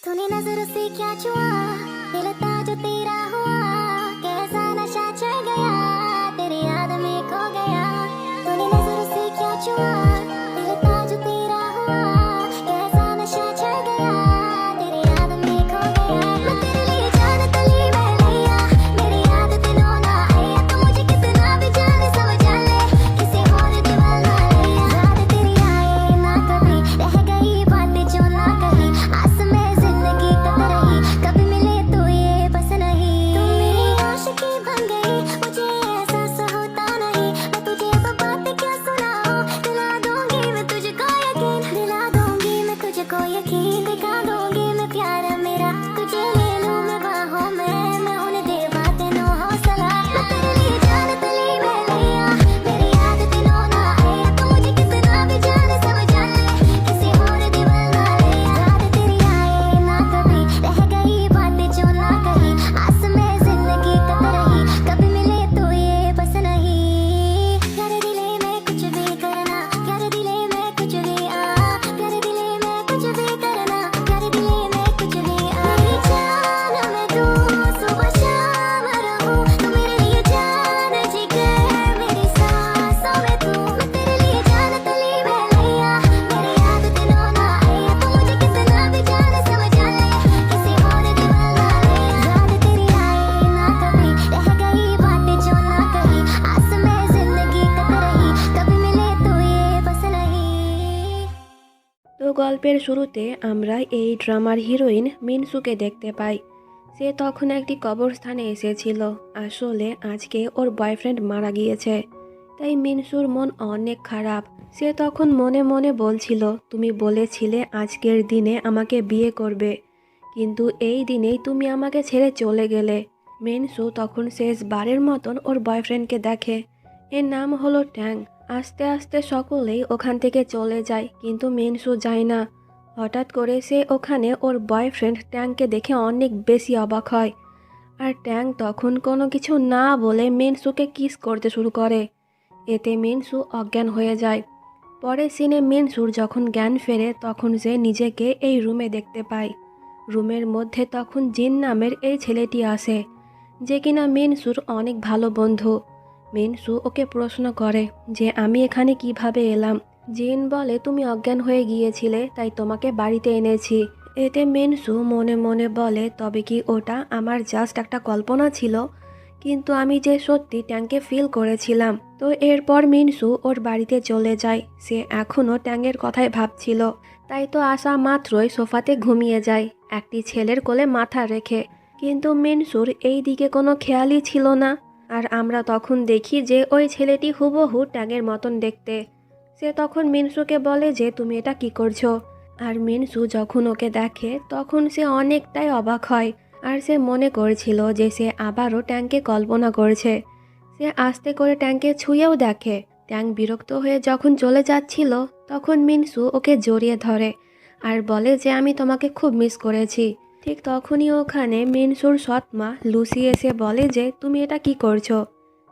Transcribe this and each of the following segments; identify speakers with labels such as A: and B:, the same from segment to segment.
A: तूने नजरों से क्या छुआ, दिल था जो तेरा हुआ, कैसा नशा चढ़ गया, तेरी याद में खो गया। तूने नजरों से क्या छुआ, दिल था जो तेरा हुआ, कैसा नशा चढ़ गया, तेरी याद में खो गया। मैं तेरे लिए जान तली मैं लिया, मेरी याद दिनों ना आया, तो मुझे कितना भी जाने समझ ले, किसी और दीवाना लिया। याद तेरी आए ना कभी, रह गई बातें जो ना कही, आस में जिंदगी कत रही, कभी मिले तो ये बस नहीं। तू मेरी आशिकी बन गई, मुझे एहसास होता नहीं, मैं तुझे अब बातें क्या सुनाऊं, दिला दूंगी मैं तुझको यकीन, दिला दूंगी मैं तुझको यकीन, दिखा दूंगी मैं प्यार मेरा, तुझे ले लूं मैं बाहों में, मैं उन्हें दे बातें नो हौसला। मैं तेरे लिए जान तली मैं लिया, मेरी याद दिनों ना आया, तो मुझे कितना भी जाने समझ ले, किसी और दीवाना लिया। याद तेरी आए ना कभी, रह गई बातें जो ना कही, आस में जिंदगी कत रही, कभी मिले तो ये बस नहीं। प्यारे दिले में कुछ भी करना, प्यारे दिले में कुछ भी प्यारे दिले में कुछ भी करना, प्यारे दिले में कुछ भी मेरी जान में तू सुबह शाम रहूं, तू मेरे लिए जान जिगर, मेरी सांसों में तू। मैं तेरे लिए जान तली मैं लिया, मेरी याद दिनों ना आया, तो मुझे कितना भी जाने समझ ले, किसी और दीवाना लिया। याद तेरी आए ना कभी, रह गई बातें जो ना कही, आस में जिंदगी कत रही, कभी मिले तो ये बस नहीं।
B: তো গল্পের শুরুতে আমরা এই ড্রামার হিরোইন মিনসুকে দেখতে পাই। সে তখন একটি কবরস্থানে এসেছিল। আসলে আজকে ওর বয়ফ্রেন্ড মারা গিয়েছে, তাই মিনসুর মন অনেক খারাপ। সে তখন মনে মনে বলছিল, তুমি বলেছিলে আজকের দিনে আমাকে বিয়ে করবে, কিন্তু এই দিনেই তুমি আমাকে ছেড়ে চলে গেলে। মিনসু তখন শেষবারের মতন ওর বয়ফ্রেন্ডকে দেখে। এর নাম হলো ট্যাং। আস্তে আস্তে সকলেই ওখান থেকে চলে যায়, কিন্তু মিনসু যায় না। হঠাৎ করে সে ওখানে ওর বয়ফ্রেন্ড ট্যাংকে দেখে অনেক বেশি অবাক হয়। আর ট্যাং তখন কোনো কিছু না বলে মিনসুকে কিস করতে শুরু করে। এতে মিনসু অজ্ঞান হয়ে যায়। পরে সিনে মিনসুর যখন জ্ঞান ফেরে, তখন সে নিজেকে এই রুমে দেখতে পায়। রুমের মধ্যে তখন জিন নামের এই ছেলেটি আসে, যে কিনা মিনসুর অনেক ভালো বন্ধু। মিনসু ওকে প্রশ্ন করে যে আমি এখানে কিভাবে এলাম। জিন বলে, তুমি অজ্ঞান হয়ে গিয়েছিলে, তাই তোমাকে বাড়িতে এনেছি। এতে মিনসু মনে মনে বলে, তবে কি ওটা আমার জাস্ট একটা কল্পনা ছিল, কিন্তু আমি যে সত্যি ট্যাংকে ফিল করেছিলাম। তো এরপর মিনসু ওর বাড়িতে চলে যায়। সে এখনও ট্যাংয়ের কথাই ভাবছিল, তাই তো আসা মাত্রই সোফাতে ঘুমিয়ে যায়, একটি ছেলের কোলে মাথা রেখে। কিন্তু মিনসুর এই দিকে কোনো খেয়ালই ছিল না। আর আমরা তখন দেখি যে ওই ছেলেটি হুবহু ট্যাংয়ের মতন দেখতে। সে তখন মিনসুকে বলে যে তুমি এটা কি করছো। আর মিনসু যখন ওকে দেখে, তখন সে অনেকটাই অবাক হয়। আর সে মনে করেছিল যে সে আবারও ট্যাংকে কল্পনা করছে। সে আস্তে করে ট্যাংকে ছুঁয়েও দেখে। ট্যাং বিরক্ত হয়ে যখন চলে যাচ্ছিল, তখন মিনসু ওকে জড়িয়ে ধরে আর বলে যে আমি তোমাকে খুব মিস করেছি। ঠিক তখনই ওখানে মিনসুর সৎমা লুসি এসে বলে যে তুমি এটা কি করছো।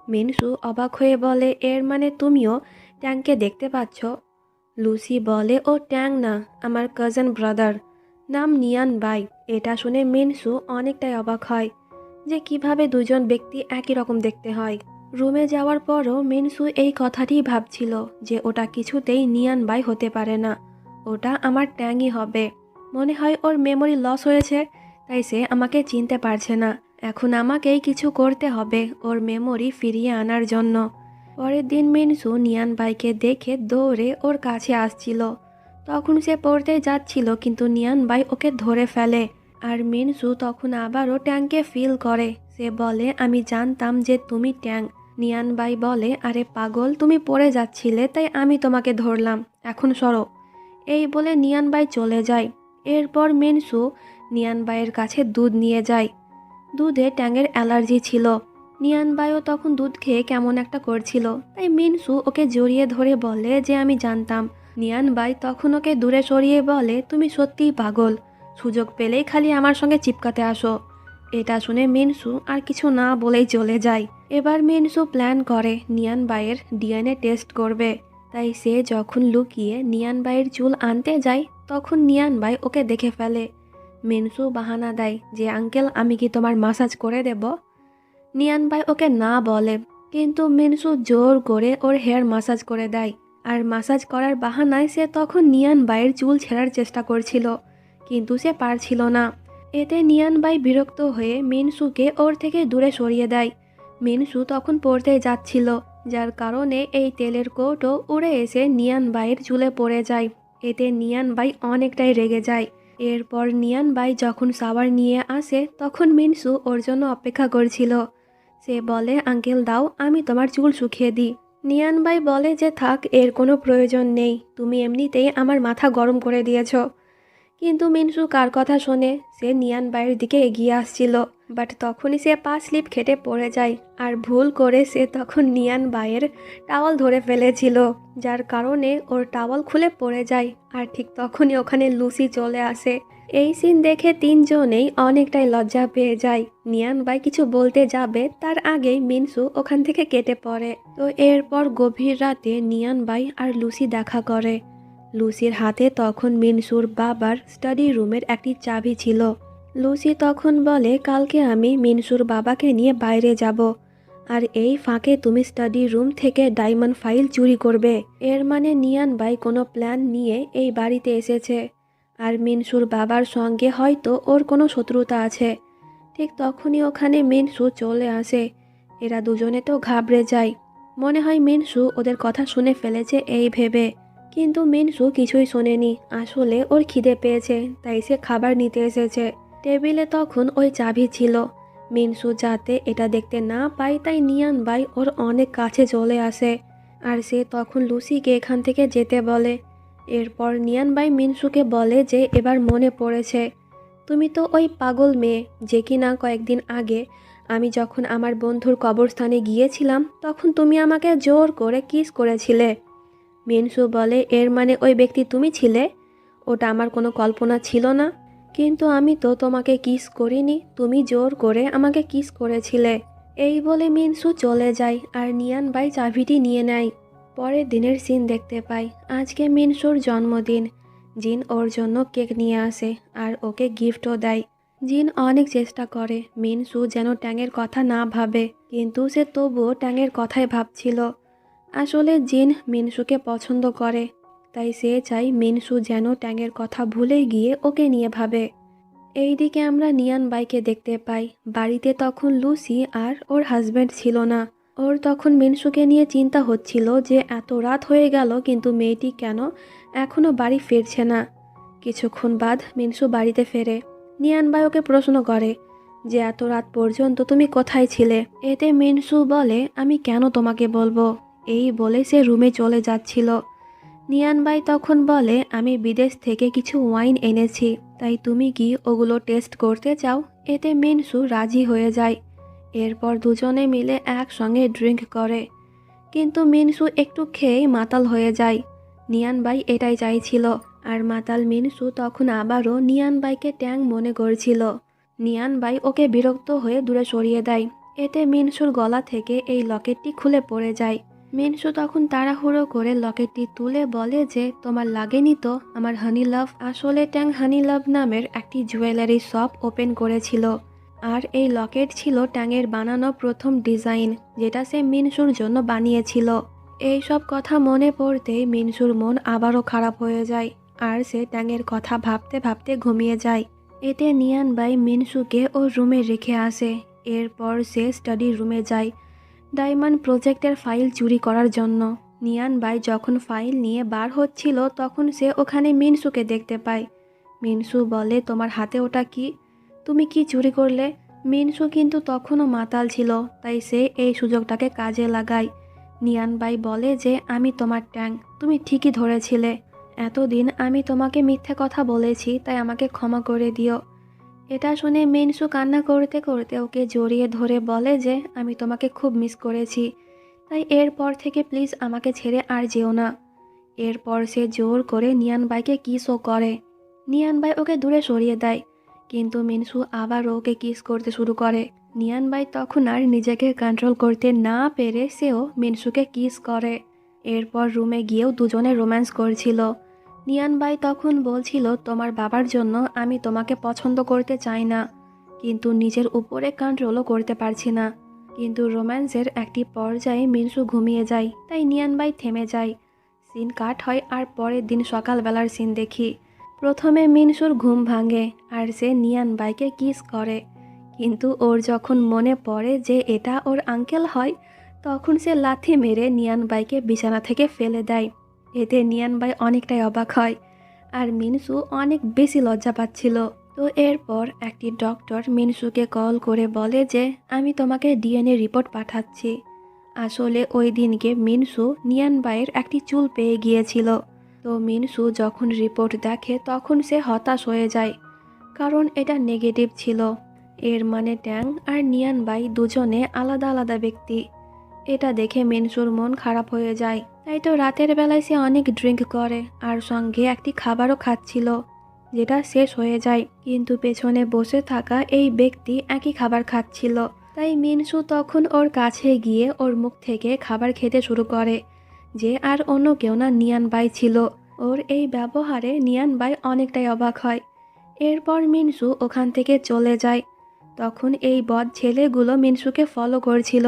B: মিনসু অবাক হয়ে বলে, এর মানে তুমিও ট্যাংকে দেখতে পাচ্ছ। লুসি বলে, ও ট্যাং না, আমার কাজিন ব্রাদার, নাম নিয়ান বাই। এটা শুনে মিনসু অনেকটাই অবাক হয় যে কিভাবে দুজন ব্যক্তি একই রকম দেখতে হয়। রুমে যাওয়ার পরও মিনসু এই কথাটি ভাবছিল যে ওটা কিছুতেই নিয়ান বাই হতে পারে না, ওটা আমার ট্যাংই হবে। মনে হয় ওর মেমোরি লস হয়েছে, তাই সে আমাকে চিনতে পারছে না। এখন আমাকেই কিছু করতে হবে ওর মেমোরি ফিরিয়ে আনার জন্য। পরের দিন মিনসু নিয়ান বাইকে দেখে দৌড়ে ওর কাছে আসছিল। তখন সে পড়তে যাচ্ছিল, কিন্তু নিয়ান বাই ওকে ধরে ফেলে। আর মিনসু তখন আবারও ট্যাংকে ফিল করে। সে বলে, আমি জানতাম যে তুমি ট্যাং। নিয়ান বাই বলে, আরে পাগল, তুমি পড়ে যাচ্ছিলে, তাই আমি তোমাকে ধরলাম, এখন সরো। এই বলে নিয়ান বাই চলে যায়। এরপর মিনসু নিয়ান বাইয়ের কাছে দুধ নিয়ে যায়। দুধে ট্যাংয়ের অ্যালার্জি ছিল। নিয়ান বাইও তখন দুধ খেয়ে কেমন একটা করছিল, তাই মিনসু ওকে জড়িয়ে ধরে বলে যে আমি জানতাম। নিয়ান বাই তখন ওকে দূরে সরিয়ে বলে, তুমি সত্যিই পাগল, সুযোগ পেলেই খালি আমার সঙ্গে চিপকাতে আসো। এটা শুনে মিনসু আর কিছু না বলেই চলে যায়। এবার মিনসু প্ল্যান করে নিয়ান বাইয়ের ডিএনএ টেস্ট করবে। তাই সে যখন লুকিয়ে নিয়ান বাইয়ের চুল আনতে যায়, তখন নিয়ান বাই ওকে দেখে ফেলে। মিনসু বাহানা দেয় যে আঙ্কেল আমি কি তোমার মাসাজ করে দেব। নিয়ান ভাই ওকে না বলে, কিন্তু মিনসু জোর করে ওর হেয়ার মাসাজ করে দেয়। আর মাসাজ করার বাহানায় সে তখন নিয়ান ভাইয়ের চুল ছেঁড়ার চেষ্টা করছিল, কিন্তু সে পারছিল না। এতে নিয়ান ভাই বিরক্ত হয়ে মিনসুকে ওর থেকে দূরে সরিয়ে দেয়। মিনসু তখন পড়তে যাচ্ছিল, যার কারণে এই তেলের কৌটো উড়ে এসে নিয়ান ভাইয়ের চুলে পড়ে যায়। এতে নিয়ান ভাই অনেকটাই রেগে যায়। এরপর নিয়ান ভাই যখন শাওয়ার নিয়ে আসে তখন মিনসু ওর জন্য অপেক্ষা করছিল। সে বলে আঙ্কেল দাও আমি তোমার চুল শুকিয়ে দিই। নিয়ান ভাই বলে যে থাক, এর কোনো প্রয়োজন নেই, তুমি এমনিতেই আমার মাথা গরম করে দিয়েছ। কিন্তু মিনসু কার কথা শোনে, সে নিয়ান ভাইয়ের দিকে এগিয়ে আসছিল, বাট তখনই সে পা স্লিপ খেটে পড়ে যায়। আর ভুল করে সে তখন নিয়ান ভাইয়ের টাওয়াল ধরে ফেলেছিল, যার কারণে ওর টাওয়াল খুলে পড়ে যায়। আর ঠিক তখনই ওখানে লুসি চলে আসে। এই সিন দেখে তিনজনেই অনেকটাই লজ্জা পেয়ে যায়। নিয়ান ভাই কিছু বলতে যাবে তার আগেই মিনসু ওখান থেকে কেটে পড়ে। তো এরপর গভীর রাতে নিয়ান ভাই আর লুসি দেখা করে। লুসির হাতে তখন মিনসুর বাবার স্টাডি রুমের একটি চাবি ছিল। লুসি তখন বলে কালকে আমি মিনসুর বাবাকে নিয়ে বাইরে যাব, আর এই ফাঁকে তুমি স্টাডি রুম থেকে ডায়মন্ড ফাইল চুরি করবে। এর মানে নিয়ান ভাই কোনো প্ল্যান নিয়ে এই বাড়িতে এসেছে, আর মিনসুর বাবার সঙ্গে হয়তো ওর কোনো শত্রুতা আছে। ঠিক তখনই ওখানে মিনসু চলে আসে। এরা দুজনে তো ঘাবড়ে যায়, মনে হয় মিনসু ওদের কথা শুনে ফেলেছে এই ভেবে। কিন্তু মিনসু কিছুই শোনেনি, আসলে ওর খিদে পেয়েছে তাই সে খাবার নিতে এসেছে। টেবিলে তখন ওই চাবি ছিল। মিনসু যাতে এটা দেখতে না পায় তাই নিয়ান ভাই ওর অনেক কাছে চলে আসে, আর সে তখন লুসিকে এখান থেকে যেতে বলে। এরপর নিয়ান ভাই মিনসুকে বলে যে এবার মনে পড়েছে, তুমি তো ওই পাগল মেয়ে যে কিনা কয়েকদিন আগে আমি যখন আমার বন্ধুর কবরস্থানে গিয়েছিলাম তখন তুমি আমাকে জোর করে কিস করেছিলে। মিনসু বলে এর মানে ওই ব্যক্তি তুমি ছিলে? ওটা আমার কোনো কল্পনা ছিল না, কিন্তু আমি তো তোমাকে কিস করিনি, তুমি জোর করে আমাকে কিস করেছিলে। এই বলে মিনসু চলে যায় আর নিয়ান ভাই চাবিটি নিয়ে নেয়। পরের দিনের সিন দেখতে পাই। আজকে মিনসুর জন্মদিন। জিন ওর জন্য কেক নিয়ে আসে আর ওকে গিফটও দেয়। জিন অনেক চেষ্টা করে মিনসু যেন ট্যাংয়ের কথা না ভাবে, কিন্তু সে তবুও ট্যাংয়ের কথাই ভাবছিল। আসলে জিন মিনসুকে পছন্দ করে, তাই সে চাই মিনসু যেন ট্যাংয়ের কথা ভুলে গিয়ে ওকে নিয়ে ভাবে। এইদিকে আমরা নিয়ান বাইকে দেখতে পাই। বাড়িতে তখন লুসি আর ওর হাজব্যান্ড ছিল না। ওর তখন মিনসুকে নিয়ে চিন্তা হচ্ছিল যে এত রাত হয়ে গেল কিন্তু মেয়েটি কেন এখনো বাড়ি ফিরছে না। কিছুক্ষণ বাদ মিনসু বাড়িতে ফেরে। নিয়ান বাই ওকে প্রশ্ন করে যে এত রাত পর্যন্ত তুমি কোথায় ছিলে। এতে মিনসু বলে আমি কেন তোমাকে বলবো। এই বলে সে রুমে চলে যাচ্ছিল। নিয়ান ভাই তখন বলে আমি বিদেশ থেকে কিছু ওয়াইন এনেছি, তাই তুমি কি ওগুলো টেস্ট করতে চাও? এতে মিনসু রাজি হয়ে যায়। এরপর দুজনে মিলে একসঙ্গে ড্রিঙ্ক করে, কিন্তু মিনসু একটু খেয়েই মাতাল হয়ে যায়। নিয়ান ভাই এটাই চাইছিল, আর মাতাল মিনসু তখন আবারও নিয়ান ভাইকে ট্যাং মনে করছিল। নিয়ান ভাই ওকে বিরক্ত হয়ে দূরে সরিয়ে দেয়। এতে মিনসুর গলা থেকে এই লকেটটি খুলে পড়ে যায়। মিনসু তখন তাড়াহুড়ো করে লকেটটি তুলে বলে যে তোমার লাগেনি তো আমার হানি লাভ? আসলে ট্যাং হানি লাভ নামের একটি জুয়েলারি শপ ওপেন করেছিল, আর এই লকেট ছিল ট্যাংয়ের বানানো প্রথম ডিজাইন, যেটা সে মিনসুর জন্য বানিয়েছিল। এই সব কথা মনে পড়তেই মিনসুর মন আবারও খারাপ হয়ে যায়, আর সে ট্যাংয়ের কথা ভাবতে ভাবতে ঘুমিয়ে যায়। এতে নিয়ান ভাই মিনসুকে ওর রুমে রেখে আসে। এরপর সে স্টাডি রুমে যায় ডায়মন্ড প্রজেক্টের ফাইল চুরি করার জন্য। নিয়ান ভাই যখন ফাইল নিয়ে বার হচ্ছিল তখন সে ওখানে মিনসুকে দেখতে পায়। মিনসু বলে তোমার হাতে ওটা কি? তুমি কি চুরি করলে? মিনসু কিন্তু তখনও মাতাল ছিল, তাই সে এই সুযোগটাকে কাজে লাগায়। নিয়ান ভাই বলে যে আমি তোমার ট্যাং, তুমি ঠিকই ধরেছিলে। এতদিন আমি তোমাকে মিথ্যে কথা বলেছি, তাই আমাকে ক্ষমা করে দিও। এটা শুনে মিনসু কান্না করতে করতে ওকে জড়িয়ে ধরে বলে যে আমি তোমাকে খুব মিস করেছি, তাই এরপর থেকে প্লিজ আমাকে ছেড়ে আর যেও না। এরপর সে জোর করে নিয়ান ভাইকে কিসও করে। নিয়ান ভাই ওকে দূরে সরিয়ে দেয়, কিন্তু মিনসু আবার ওকে কিস করতে শুরু করে। নিয়ান ভাই তখন আর নিজেকে কন্ট্রোল করতে না পেরে সেও মিনসুকে কিস করে। এরপর রুমে গিয়েও দুজনে রোম্যান্স করছিল। নিয়ানবাই তখন বলছিল, তোমার বাবার জন্য আমি তোমাকে পছন্দ করতে চাই না, কিন্তু নিজের উপরে কন্ট্রোলও করতে পারছি না। কিন্তু রোম্যান্সের একটি পর্যায়ে মিনসু ঘুমিয়ে যায়, তাই নিয়ানবাই থেমে যায়। সিন কাট হয় আর পরের দিন সকালবেলার সিন দেখি। প্রথমে মিনসুর ঘুম ভাঙে আর সে নিয়ানবাইকে কিস করে, কিন্তু ওর যখন মনে পড়ে যে এটা ওর আঙ্কেল হয়, তখন সে লাথি মেরে নিয়ানবাইকে বিছানা থেকে ফেলে দেয়। এতে নিয়ানবাই অনেকটাই অবাক হয়, আর মিনসু অনেক বেশি লজ্জা পাচ্ছিল। তো এরপর একটি ডক্টর মিনসুকে কল করে বলে যে আমি তোমাকে ডিএনএ রিপোর্ট পাঠাচ্ছি। আসলে ওই দিনকে মিনসু নিয়ানবাইয়ের একটি চুল পেয়ে গিয়েছিল। তো মিনসু যখন রিপোর্ট দেখে তখন সে হতাশ হয়ে যায়, কারণ এটা নেগেটিভ ছিল। এর মানে ট্যাং আর নিয়ানবাই দুজনে আলাদা আলাদা ব্যক্তি। এটা দেখে মিনসুর মন খারাপ হয়ে যায়। তাই তো রাতের বেলায় সে অনেক ড্রিঙ্ক করে আর সঙ্গে একটি খাবারও খাচ্ছিল, যেটা শেষ হয়ে যায়। কিন্তু পেছনে বসে থাকা এই ব্যক্তি একই খাবার খাচ্ছিল। তাই মিনসু তখন ওর কাছে গিয়ে ওর মুখ থেকে খাবার খেতে শুরু করে, যে আর অন্য কেউ না, নিয়ানবাই ছিল। ওর এই ব্যবহারে নিয়ানবাই অনেকটাই অবাক হয়। এরপর মিনসু ওখান থেকে চলে যায়। তখন এই বদ ছেলেগুলো মিনসুকে ফলো করছিল।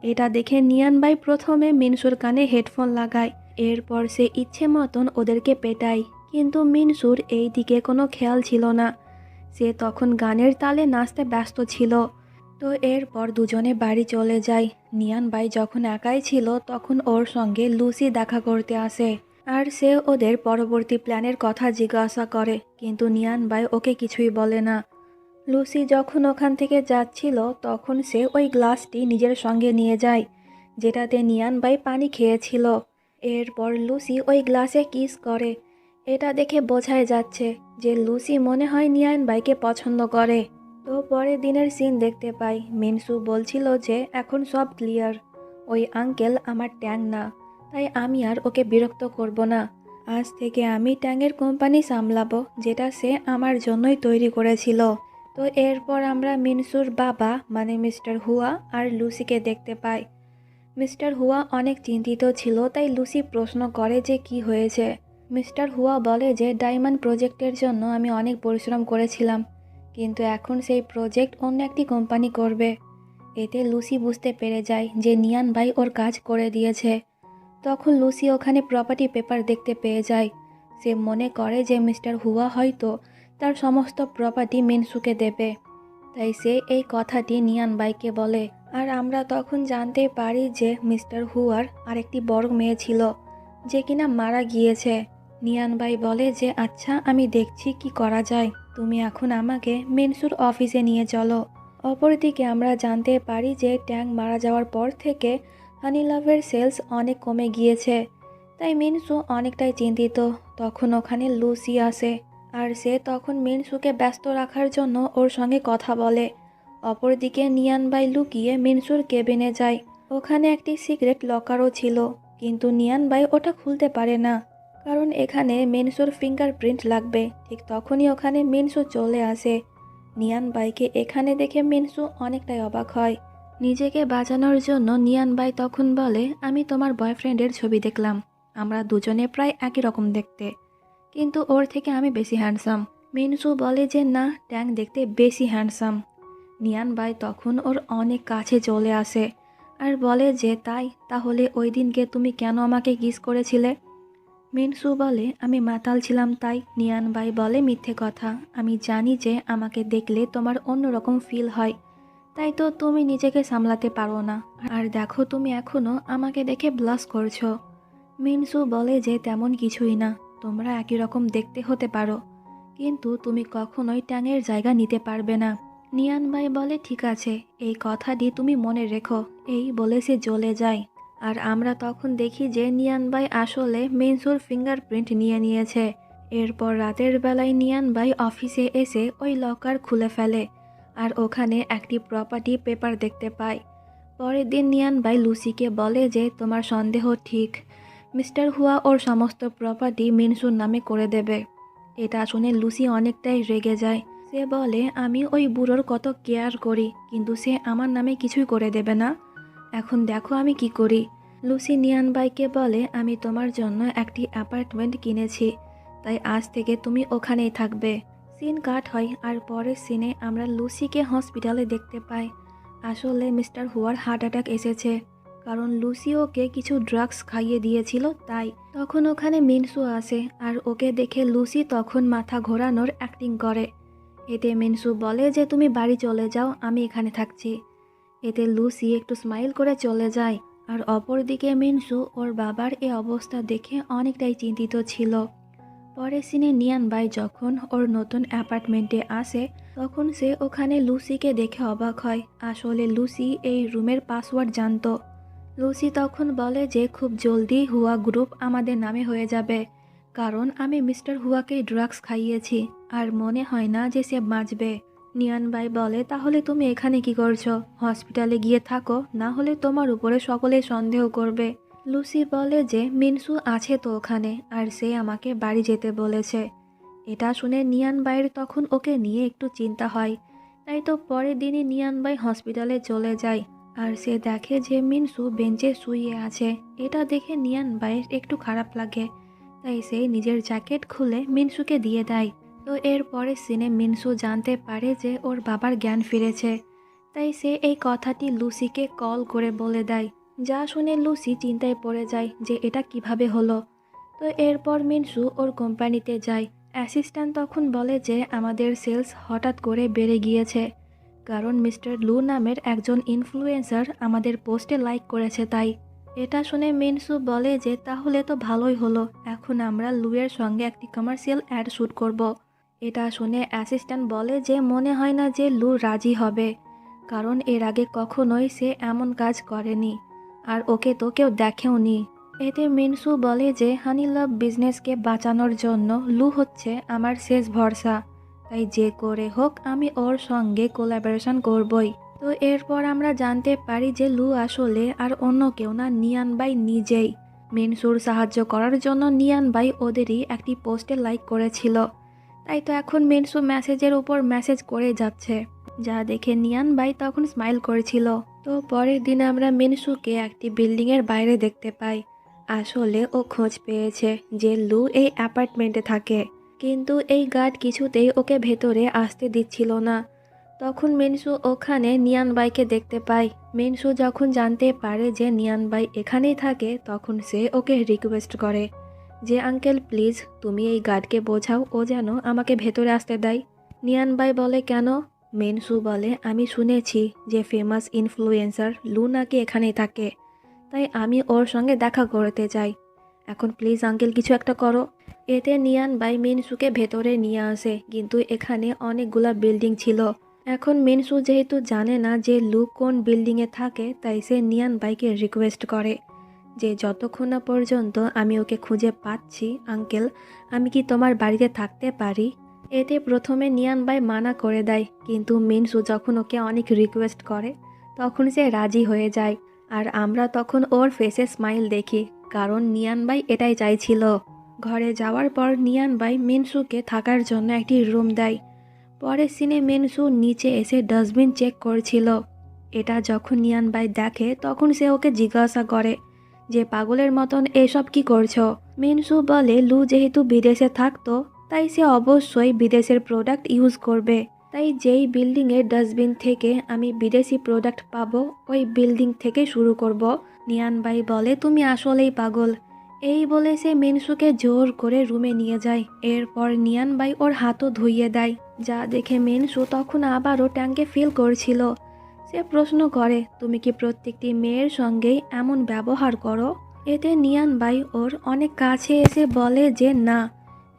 B: এটা দেখে নিয়ানবাই প্রথমে মিনসুর কানে হেডফোন লাগায়, এরপর সে ইচ্ছে মতন ওদেরকে পেটায়। কিন্তু মিনসুর এই দিকে কোনো খেয়াল ছিল না, সে তখন গানের তালে নাচতে ব্যস্ত ছিল। তো এরপর দুজনে বাড়ি চলে যায়। নিয়ানবাই যখন একাই ছিল তখন ওর সঙ্গে লুসি দেখা করতে আসে, আর সে ওদের পরবর্তী প্ল্যানের কথা জিজ্ঞাসা করে, কিন্তু নিয়ানবাই ওকে কিছুই বলে না। লুসি যখন ওখান থেকে যাচ্ছিল তখন সে ওই গ্লাসটি নিজের সঙ্গে নিয়ে যায়, যেটাতে নিয়ানবাই পানি খেয়েছিল। এরপর লুসি ওই গ্লাসে কিস করে। এটা দেখে বোঝাই যাচ্ছে যে লুসি মনে হয় নিয়ানবাইকে পছন্দ করে। তো পরের দিনের সিন দেখতে পাই, মিনসু বলছিল যে এখন সব ক্লিয়ার, ওই আঙ্কেল আমার ট্যাং না, তাই আমি আর ওকে বিরক্ত করব না। আজ থেকে আমি ট্যাংয়ের কোম্পানি সামলাবো, যেটা সে আমার জন্যই তৈরি করেছিল। তো এরপর আমরা মিনসুর বাবা মানে মিস্টার হুয়া আর লুসিকে দেখতে পাই। মিস্টার হুয়া অনেক চিন্তিত ছিল, তাই লুসি প্রশ্ন করে যে কি হয়েছে। মিস্টার হুয়া বলে যে ডায়মন্ড প্রজেক্টের জন্য আমি অনেক পরিশ্রম করেছিলাম, কিন্তু এখন সেই প্রজেক্ট অন্য একটি কোম্পানি করবে। এতে লুসি বুঝতে পেরে যায় যে নিয়ানবাই ওর কাজ করে দিয়েছে। তখন লুসি ওখানে প্রপার্টি পেপার দেখতে পেয়ে যায়। সে মনে করে যে মিস্টার হুয়া হয়তো তার সমস্ত প্রপার্টি মিনসুকে দেবে, তাই সে এই কথাটি নিয়ানবাইকে বলে। আর আমরা তখন জানতে পারি যে মিস্টার হুয়ার আরেকটি বড় মেয়ে ছিল, যে কিনা মারা গিয়েছে। নিয়ানবাই বলে যে আচ্ছা, আমি দেখছি কি করা যায়, তুমি এখন আমাকে মিনসুর অফিসে নিয়ে চলো। অপরদিকে আমরা জানতে পারি যে ট্যাং মারা যাওয়ার পর থেকে হানি লাভের সেলস অনেক কমে গিয়েছে, তাই মিনসু অনেকটাই চিন্তিত। তখন ওখানে লুসি আসে, আর সে তখন মিনসুকে ব্যস্ত রাখার জন্য ওর সঙ্গে কথা বলে। অপরদিকে নিয়ানবাই লুকিয়ে মিনসুর কেবিনে যায়। ওখানে একটি সিক্রেট লকারও ছিল, কিন্তু নিয়ানবাই ওটা খুলতে পারে না, কারণ এখানে মিনসুর ফিঙ্গারপ্রিন্ট লাগবে। ঠিক তখনই ওখানে মিনসু চলে আসে। নিয়ানবাইকে এখানে দেখে মিনসু অনেকটাই অবাক হয়। নিজেকে বাঁচানোর জন্য নিয়ানবাই তখন বলে, আমি তোমার বয়ফ্রেন্ডের ছবি দেখলাম, আমরা দুজনে প্রায় একই রকম দেখতে, কিন্তু ওর থেকে আমি বেশি হ্যান্ডসাম। মিনসু বলে যে না, ট্যাং দেখতে বেশি হ্যান্ডসাম। নিয়ানবাই তখন ওর অনেক কাছে চলে আসে আর বলে যে তাই, তাহলে ওই দিনকে তুমি কেন আমাকে কিস করেছিলে? মিনসু বলে আমি মাতাল ছিলাম তাই। নিয়ানবাই বলে মিথ্যে কথা, আমি জানি যে আমাকে দেখলে তোমার অন্যরকম ফিল হয়, তাই তো তুমি নিজেকে সামলাতে পারো না, আর দেখো তুমি এখনো আমাকে দেখে ব্লাশ করছো। মিনসু বলে যে তেমন কিছুই না, তোমরা একই রকম দেখতে হতে পারো, কিন্তু তুমি কখনোই ট্যাংয়ের জায়গা নিতে পারবে না। নিয়ানবাই বলে ঠিক আছে, এই কথাটি তুমি মনে রেখো, এই বলে সে চলে যায়। আর আমরা তখন দেখি যে নিয়ানবাই আসলে মিনসুর ফিঙ্গারপ্রিন্ট নিয়ে নিয়েছে। এরপর রাতের বেলায় নিয়ানবাই অফিসে এসে ওই লকার খুলে ফেলে, আর ওখানে একটি প্রপার্টি পেপার দেখতে পায়। পরের দিন নিয়ানবাই লুসিকে বলে যে তোমার সন্দেহ ঠিক, মিস্টার হুয়া ওর সমস্ত প্রপার্টি মিনসুর নামে করে দেবে। এটা শুনে লুসি অনেকটাই রেগে যায়। সে বলে আমি ওই বুড়োর কত কেয়ার করি, কিন্তু সে আমার নামে কিছুই করে দেবে না, এখন দেখো আমি কি করি। লুসি নিয়ানবাইকে বলে আমি তোমার জন্য একটি অ্যাপার্টমেন্ট কিনেছি, তাই আজ থেকে তুমি ওখানেই থাকবে। সিন কাট হয় আর পরের সিনে আমরা লুসিকে হসপিটালে দেখতে পাই। আসলে মিস্টার হুয়ার হার্ট অ্যাটাক এসেছে, কারণ লুসি ওকে কিছু ড্রাগস খাইয়ে দিয়েছিল। তাই তখন ওখানে মিনসু আসে আর ওকে দেখে লুসি তখন মাথা ঘোরানোর অ্যাক্টিং করে। এতে মিনসু বলে যে তুমি বাড়ি চলে যাও, আমি এখানে থাকছি। এতে লুসি একটু স্মাইল করে চলে যায়। আর অপরদিকে মিনসু ওর বাবার এই অবস্থা দেখে অনেকটাই চিন্তিত ছিল। পরের সিনে নিয়ান বাই যখন ওর নতুন অ্যাপার্টমেন্টে আসে তখন সে ওখানে লুসিকে দেখে অবাক হয়। আসলে লুসি এই রুমের পাসওয়ার্ড জানতো। লুসি তখন বলে যে খুব জলদি হুয়া গ্রুপ আমাদের নামে হয়ে যাবে, কারণ আমি মিস্টার হুয়াকে ড্রাগস খাইয়েছি আর মনে হয় না যে সে বাঁচবে। নিয়ান বাই বলে তাহলে তুমি এখানে কি করছো? হসপিটালে গিয়ে থাকো, না হলে তোমার উপরে সকলেই সন্দেহ করবে। লুসি বলে যে মিনসু আছে তো ওখানে, আর সে আমাকে বাড়ি যেতে বলেছে। এটা শুনে নিয়ান বাইয়ের তখন ওকে নিয়ে একটু চিন্তা হয়। তাই তো পরের দিনই নিয়ান বাই হসপিটালে চলে যায় আর সে দেখে যে মিনসু বেঞ্চে শুয়ে আছে। এটা দেখে নিয়ান বাইয়ের একটু খারাপ লাগে, তাই সে নিজের জ্যাকেট খুলে মিনসুকে দিয়ে দেয়। তো এর পরে সিনে মিনসু জানতে পারে যে ওর বাবার জ্ঞান ফিরেছে। তাই সে এই কথাটি লুসিকে কল করে বলে দেয়, যা শুনে লুসি চিন্তায় পড়ে যায় যে এটা কিভাবে হলো। তো এরপর মিনসু ওর কোম্পানিতে যায়। অ্যাসিস্ট্যান্ট তখন বলে যে আমাদের সেলস হঠাৎ করে বেড়ে গিয়েছে, কারণ মিস্টার লু নামের একজন ইনফ্লুয়েন্সার আমাদের পোস্টে লাইক করেছে। তাই এটা শুনে মিনসু বলে যে তাহলে তো ভালোই হলো, এখন আমরা লুয়ের সঙ্গে একটি কমার্শিয়াল অ্যাড শ্যুট করব। এটা শুনে অ্যাসিস্ট্যান্ট বলে যে মনে হয় না যে লু রাজি হবে, কারণ এর আগে কখনোই সে এমন কাজ করেনি আর ওকে তো কেউ দেখেওনি। এতে মিনসু বলে যে হানি লাভ বিজনেসকে বাঁচানোর জন্য লু হচ্ছে আমার শেষ ভরসা, তাই যে করে হোক আমি ওর সঙ্গে কোলাবোরেশন করবই। তো এরপর আমরা জানতে পারি যে লু আসলে আর অন্য কেউ না, নিয়ান বাই নিজেই। মিনসুর সাহায্য করার জন্য নিয়ান বাই ওদেরই একটি পোস্টে লাইক করেছিল। তাই তো এখন মিনসু মেসেজের উপর মেসেজ করে যাচ্ছে, যা দেখে নিয়ান বাই তখন স্মাইল করেছিল। তো পরের দিন আমরা মিনসুকে একটি বিল্ডিংয়ের বাইরে দেখতে পাই। আসলে ও খোঁজ পেয়েছে যে লু এই অ্যাপার্টমেন্টে থাকে, কিন্তু এই গার্ড কিছুতেই ওকে ভেতরে আসতে দিচ্ছিল না। তখন মিনসু ওখানে নিয়ান বাইকে দেখতে পায়। মিনসু যখন জানতে পারে যে নিয়ান বাই এখানেই থাকে তখন সে ওকে রিকোয়েস্ট করে যে আঙ্কেল প্লিজ তুমি এই গার্ডকে বোঝাও ও যেন আমাকে ভেতরে আসতে দেয়। নিয়ান বাই বলে কেন? মিনসু বলে আমি শুনেছি যে ফেমাস ইনফ্লুয়েন্সার লু নাকি এখানেই থাকে, তাই আমি ওর সঙ্গে দেখা করতে চাই। এখন প্লিজ আঙ্কেল কিছু একটা করো। এতে নিয়ান বাই মিনসুকে ভেতরে নিয়ে আসে, কিন্তু এখানে অনেকগুলা বিল্ডিং ছিল। এখন মিনসু যেহেতু জানে না যে লু কোন বিল্ডিংয়ে থাকে, তাই সে নিয়ান বাইকে রিকোয়েস্ট করে যে যতক্ষণ না পর্যন্ত আমি ওকে খুঁজে পাচ্ছি আঙ্কেল, আমি কি তোমার বাড়িতে থাকতে পারি? এতে প্রথমে নিয়ান বাই মানা করে দেয়, কিন্তু মিনসু যখন ওকে অনেক রিকোয়েস্ট করে তখন সে রাজি হয়ে যায়। আর আমরা তখন ওর ফেসে স্মাইল দেখি, কারণ নিয়ান বাই এটাই চাইছিল। ঘরে যাওয়ার পর নিয়ান বাই মিনসুকে থাকার জন্য একটি রুম দেয়। পরের সিনে মিনসু নিচে এসে ডাস্টবিন চেক করছিল। এটা যখন নিয়ান বাই দেখে তখন সে ওকে জিজ্ঞাসা করে যে পাগলের মতন এসব কি করছো? মিনসু বলে লু যেহেতু বিদেশে থাকতো তাই সে অবশ্যই বিদেশের প্রোডাক্ট ইউজ করবে, তাই যেই বিল্ডিংয়ের ডাস্টবিন থেকে আমি বিদেশি প্রোডাক্ট পাবো ওই বিল্ডিং থেকে শুরু করব। নিয়ান বাই বলে তুমি আসলেই পাগল। এই বলে সে মিনসুকে জোর করে রুমে নিয়ে যায়। এরপর নিয়ান বাই ওর হাতও ধুইয়ে দেয়, যা দেখে মিনসু তখন আবারও ট্যাঙ্কে ফিল করছিল। সে প্রশ্ন করে তুমি কি প্রত্যেকটি মেয়ের সঙ্গেই এমন ব্যবহার করো? এতে নিয়ান বাই ওর অনেক কাছে এসে বলে যে না,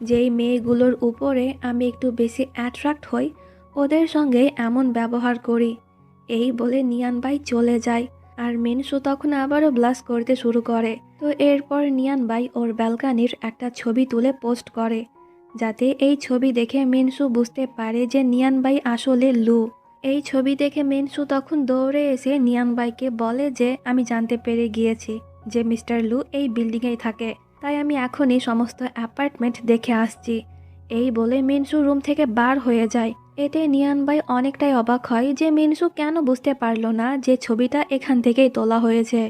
B: যেই মেয়েগুলোর উপরে আমি একটু বেশি অ্যাট্রাক্ট হই ওদের সঙ্গে এমন ব্যবহার করি। এই বলে নিয়ান বাই চলে যায় আর মিনসু তখন আবারও ব্লাশ করতে শুরু করে। তো এরপর নিয়ান বাই ওর ব্যালকানির একটা ছবি তুলে পোস্ট করে, যাতে এই ছবি দেখে মিনসু বুঝতে পারে যে নিয়ান বাই আসলে লু। এই ছবি দেখে মিনসু তখন দৌড়ে এসে নিয়ান বাইকে বলে যে আমি জানতে পেরে গিয়েছি যে মিস্টার লু এই বিল্ডিংয়েই থাকে, তাই আমি এখনই সমস্ত অ্যাপার্টমেন্ট দেখে আসছি। এই বলে মিনসু রুম থেকে বার হয়ে যায়। এতে নিয়ান বাই অনেকটাই অবাক হয় যে মিনসু কেন বুঝতে পারল না যে ছবিটা এখান থেকেই তোলা হয়েছে।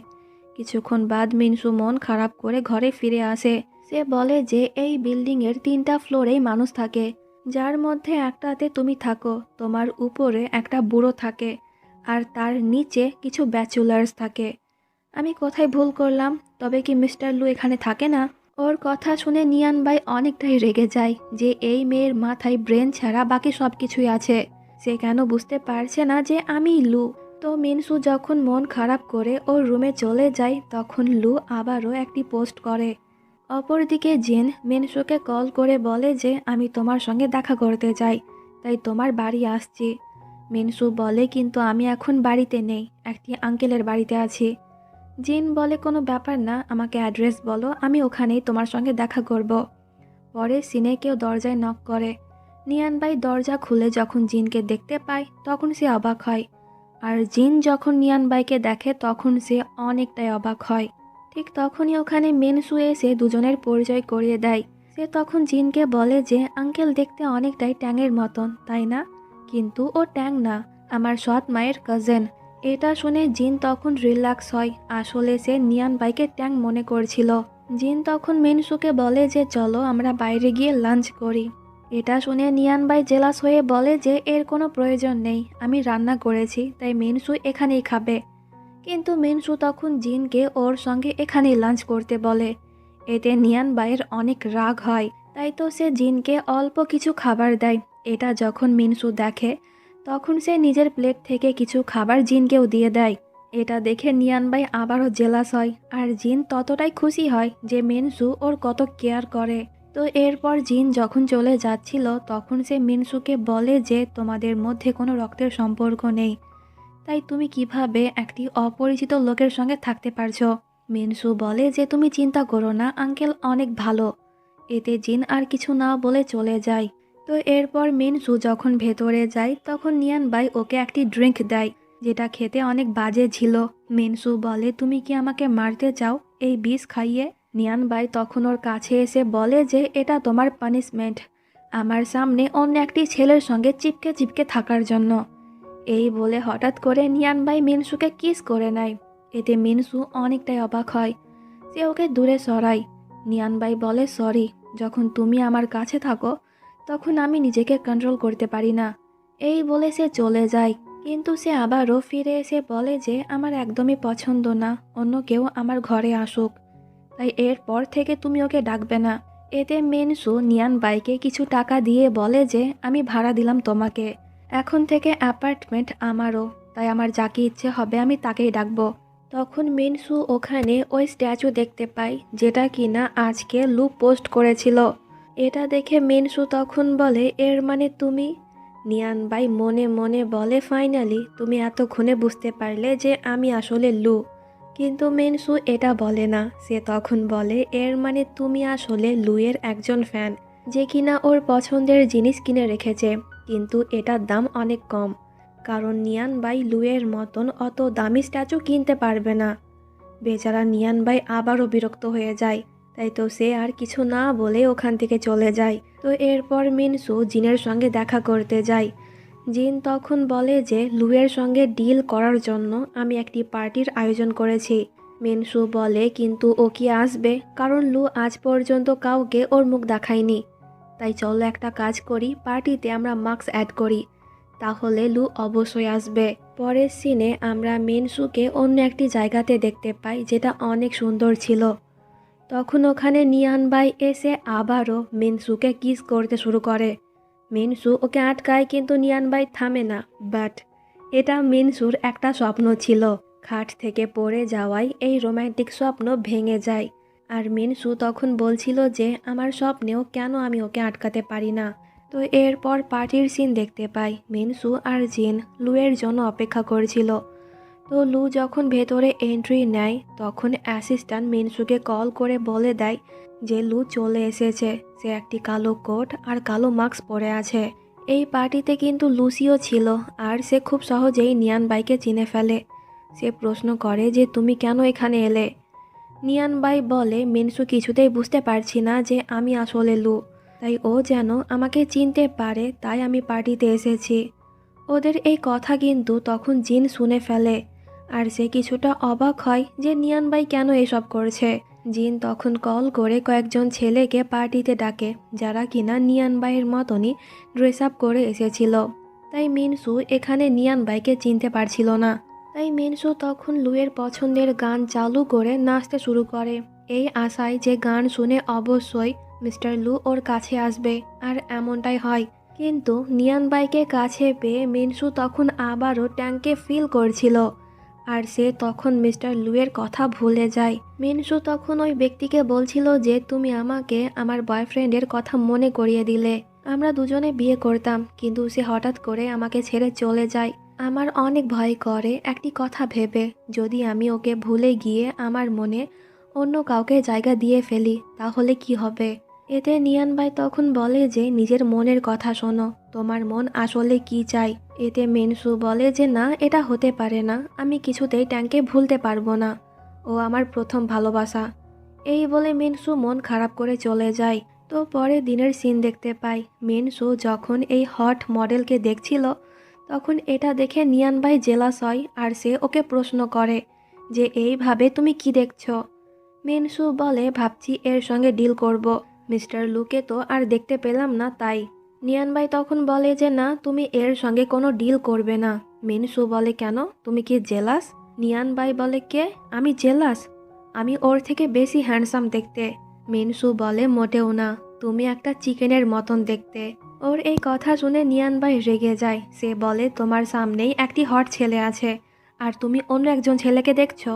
B: কিছুক্ষণ বাদ মিনসু মন খারাপ করে ঘরে ফিরে আসে। সে বলে যে এই বিল্ডিংয়ের 3টা ফ্লোরেই মানুষ থাকে, যার মধ্যে একটাতে তুমি থাকো, তোমার উপরে একটা বুড়ো থাকে, আর তার নিচে কিছু ব্যাচেলার্স থাকে। আমি কোথায় ভুল করলাম? তবে কি মিস্টার লু এখানে থাকে না? ওর কথা শুনে নিয়ান ভাই অনেকটাই রেগে যায় যে এই মেয়ের মাথায় ব্রেন ছাড়া বাকি সব কিছুই আছে। সে কেন বুঝতে পারছে না যে আমি লু? তো মিনসু যখন মন খারাপ করে ওর রুমে চলে যায়, তখন লু আবারও একটি পোস্ট করে। অপরদিকে জিন মিনসুকে কল করে বলে যে আমি তোমার সঙ্গে দেখা করতে চাই, তাই তোমার বাড়ি আসছি। মিনসু বলে কিন্তু আমি এখন বাড়িতে নেই, একটি আঙ্কেলের বাড়িতে আছি। জিন বলে কোনো ব্যাপার না, আমাকে অ্যাড্রেস বলো, আমি ওখানেই তোমার সঙ্গে দেখা করব। পরে সিনে কেউ দরজায় নক করে। নিয়ান ভাই দরজা খুলে যখন জিনকে দেখতে পায় তখন সে অবাক হয়, আর জিন যখন নিয়ান ভাইকে দেখে তখন সে অনেকটাই অবাক হয়। ঠিক তখনই ওখানে মেনসু এসে দুজনের পরিচয় করিয়ে দেয়। সে তখন জিনকে বলে যে আঙ্কেল দেখতে অনেকটাই ট্যাংয়ের মতন, তাই না? কিন্তু ও ট্যাং না, আমার সৎ মায়ের কাজিন। এটা শুনে জিন তখন রিল্যাক্স হয়, আসলে সে নিয়ান ভাইকে ট্যাং মনে করছিল। জিন তখন মেনসুকে বলে যে চলো আমরা বাইরে গিয়ে লাঞ্চ করি। এটা শুনে নিয়ান ভাই জেলাস হয়ে বলে যে এর কোনো প্রয়োজন নেই, আমি রান্না করেছি, তাই মেনসু এখানেই খাবে। কিন্তু মেনসু তখন জিনকে ওর সঙ্গে এখানেই লাঞ্চ করতে বলে। এতে নিয়ান ভাইয়ের অনেক রাগ হয়, তাই তো সে জিনকে অল্প কিছু খাবার দেয়। এটা যখন মিনসু দেখে তখন সে নিজের প্লেট থেকে কিছু খাবার জিনকেও দিয়ে দেয়। এটা দেখে নিয়ান ভাই আবারও জেলাস হয়, আর জিন ততটাই খুশি হয় যে মিনসু ওর কত কেয়ার করে। তো এরপর জিন যখন চলে যাচ্ছিল তখন সে মিনসুকে বলে যে তোমাদের মধ্যে কোনো রক্তের সম্পর্ক নেই, তাই তুমি কিভাবে একটি অপরিচিত লোকের সঙ্গে থাকতে পারছো? মিনসু বলে যে তুমি চিন্তা করো না, আঙ্কেল অনেক ভালো। এতে জিন আর কিছু না বলে চলে যায়। তো এরপর মিনসু যখন ভেতরে যায় তখন নিয়ান ভাই ওকে একটি ড্রিঙ্ক দেয়, যেটা খেতে অনেক বাজে ছিল। মিনসু বলে তুমি কি আমাকে মারতে চাও এই বিষ খাইয়ে? নিয়ান ভাই তখন ওর কাছে এসে বলে যে এটা তোমার পানিশমেন্ট, আমার সামনে অন্য একটি ছেলের সঙ্গে চিপকে চিপকে থাকার জন্য। এই বলে হঠাৎ করে নিয়ান ভাই মিনসুকে কিস করে নেয়। এতে মিনসু অনেকটাই অবাক হয়, সে ওকে দূরে সরায়। নিয়ান ভাই বলে সরি, যখন তুমি আমার কাছে থাকো তখন আমি নিজেকে কন্ট্রোল করতে পারি না। এই বলে সে চলে যায়, কিন্তু সে আবারও ফিরে এসে বলে যে আমার একদমই পছন্দ না অন্য কেউ আমার ঘরে আসুক, তাই এরপর থেকে তুমি ওকে ডাকবে না। এতে মিনসু নিয়ান ভাইকে কিছু টাকা দিয়ে বলে যে আমি ভাড়া দিলাম তোমাকে, এখন থেকে অ্যাপার্টমেন্ট আমারও, তাই আমার যাকে ইচ্ছে হবে আমি তাকেই ডাকবো। তখন মিনসু ওখানে ওই স্ট্যাচু দেখতে পায় যেটা কিনা আজকে লু পোস্ট করেছিল। এটা দেখে মিনসু তখন বলে এর মানে তুমি? নিয়ান ভাই মনে মনে বলে ফাইনালি তুমি এতক্ষণে বুঝতে পারলে যে আমি আসলে লু। কিন্তু মিনসু এটা বলে না, সে তখন বলে এর মানে তুমি আসলে লুয়ের একজন ফ্যান, যে কিনা ওর পছন্দের জিনিস কিনে রেখেছে, কিন্তু এটার দাম অনেক কম, কারণ নিয়ান ভাই লুয়ের মতন অত দামি স্ট্যাচু কিনতে পারবে না। বেচারা নিয়ান ভাই আবারও বিরক্ত হয়ে যায়, তাই তো সে আর কিছু না বলে ওখান থেকে চলে যায়। তো এরপর মিনসু জিনের সঙ্গে দেখা করতে যায়। জিন তখন বলে যে লুয়ের সঙ্গে ডিল করার জন্য আমি একটি পার্টির আয়োজন করেছি। মিনসু বলে কিন্তু ও কি আসবে, কারণ লু আজ পর্যন্ত কাউকে ওর মুখ দেখায়নি। তাই চলো একটা কাজ করি, পার্টিতে আমরা মাস্ক অ্যাড করি, তাহলে লু অবশ্যই আসবে। পরের সিনে আমরা মিনসুকে অন্য একটি জায়গাতে দেখতে পাই যেটা অনেক সুন্দর ছিল। তখন ওখানে নিয়ান ভাই এসে আবারও মিনসুকে কিস করতে শুরু করে। মিনসু ওকে আটকায় কিন্তু নিয়ান ভাই থামে না, বাট এটা মিনসুর একটা স্বপ্ন ছিল। খাট থেকে পড়ে যাওয়ায় এই রোম্যান্টিক স্বপ্ন ভেঙে যায়। আর মিনসু তখন বলছিল যে আমার স্বপ্নেও কেন আমি ওকে আটকাতে পারি না। তো এরপর পার্টির সিন দেখতে পাই, মিনসু আর জিন লুয়ের জন্য অপেক্ষা করছিল। তো লু যখন ভেতরে এন্ট্রি নেয় তখন অ্যাসিস্ট্যান্ট মিনসুকে কল করে বলে দেয় যে লু চলে এসেছে, সে একটি কালো কোট আর কালো মাস্ক পরে আছে। এই পার্টিতে কিন্তু লুসিও ছিল, আর সে খুব সহজেই নিয়ান ভাইকে চিনে ফেলে। সে প্রশ্ন করে যে তুমি কেন এখানে এলে? নিয়ান ভাই বলে মিনসু কিছুতেই বুঝতে পারছি না যে আমি আসলে লু, তাই ও যেন আমাকে চিনতে পারে, তাই আমি পার্টিতে এসেছি। ওদের এই কথা কিন্তু তখন জিন শুনে ফেলে, আর সে কিছুটা অবাক হয় যে নিয়ান ভাই কেন এসব করছে। জিন তখন কল করে কয়েকজন ছেলেকে পার্টিতে ডাকে, যারা কিনা নিয়ান বাইয়ের মতনই ড্রেস আপ করে এসেছিল। তাই মিনসু এখানে নিয়ান বাইকে চিনতে পারছিল না। তাই মিনসু তখন লুয়ের পছন্দের গান চালু করে নাচতে শুরু করে, এই আশায় যে গান শুনে অবশ্যই মিস্টার লু ওর কাছে আসবে। আর এমনটাই হয়। কিন্তু নিয়ান বাইকে কাছে পেয়ে মিনসু তখন আবারও ট্যাঙ্কে ফিল করছিল, আর সে তখন মিস্টার লুয়ের কথা ভুলে যায়। মিনসু তখন ওই ব্যক্তিকে বলছিল যে তুমি আমাকে আমার বয়ফ্রেন্ডের কথা মনে করিয়ে দিলে, আমরা দুজনে বিয়ে করতাম, কিন্তু সে হঠাৎ করে আমাকে ছেড়ে চলে যায়। আমার অনেক ভয় করে একটি কথা ভেবে, যদি আমি ওকে ভুলে গিয়ে আমার মনে অন্য কাউকে জায়গা দিয়ে ফেলি তাহলে কি হবে। এতে নিয়ান ভাই তখন বলে যে নিজের মনের কথা শোনো, তোমার মন আসলে কি চাই। এতে মিনসু বলে যে না, এটা হতে পারে না, আমি কিছুতেই ট্যাঙ্কে ভুলতে পারবো না, ও আমার প্রথম ভালোবাসা। এই বলে মিনসু মন খারাপ করে চলে যায়। তো পরে দিনের সিন দেখতে পাই, মিনসু যখন এই হট মডেলকে দেখছিল তখন এটা দেখে নিয়ান ভাই জেলাস হয়, আর সে ওকে প্রশ্ন করে যে এইভাবে তুমি কি দেখছো। মিনসু বলে ভাবছি এর সঙ্গে ডিল করব, মিস্টার লুকে তো আর দেখতে পেলাম না তাই। নিয়ান ভাই তখন বলে যে না, তুমি এর সঙ্গে কোনো ডিল করবে না। মিনসু বলে কেন, তুমি কি জেলাস? নিয়ান ভাই বলে কে, আমি জেলাস? আমি ওর থেকে বেশি হ্যান্ডসাম দেখতে। মিনসু বলে মোটেও না, তুমি একটা চিকেনের মতন দেখতে। ওর এই কথা শুনে নিয়ান ভাই রেগে যায়। সে বলে তোমার সামনেই একটি হট ছেলে আছে আর তুমি অন্য একজন ছেলেকে দেখছো।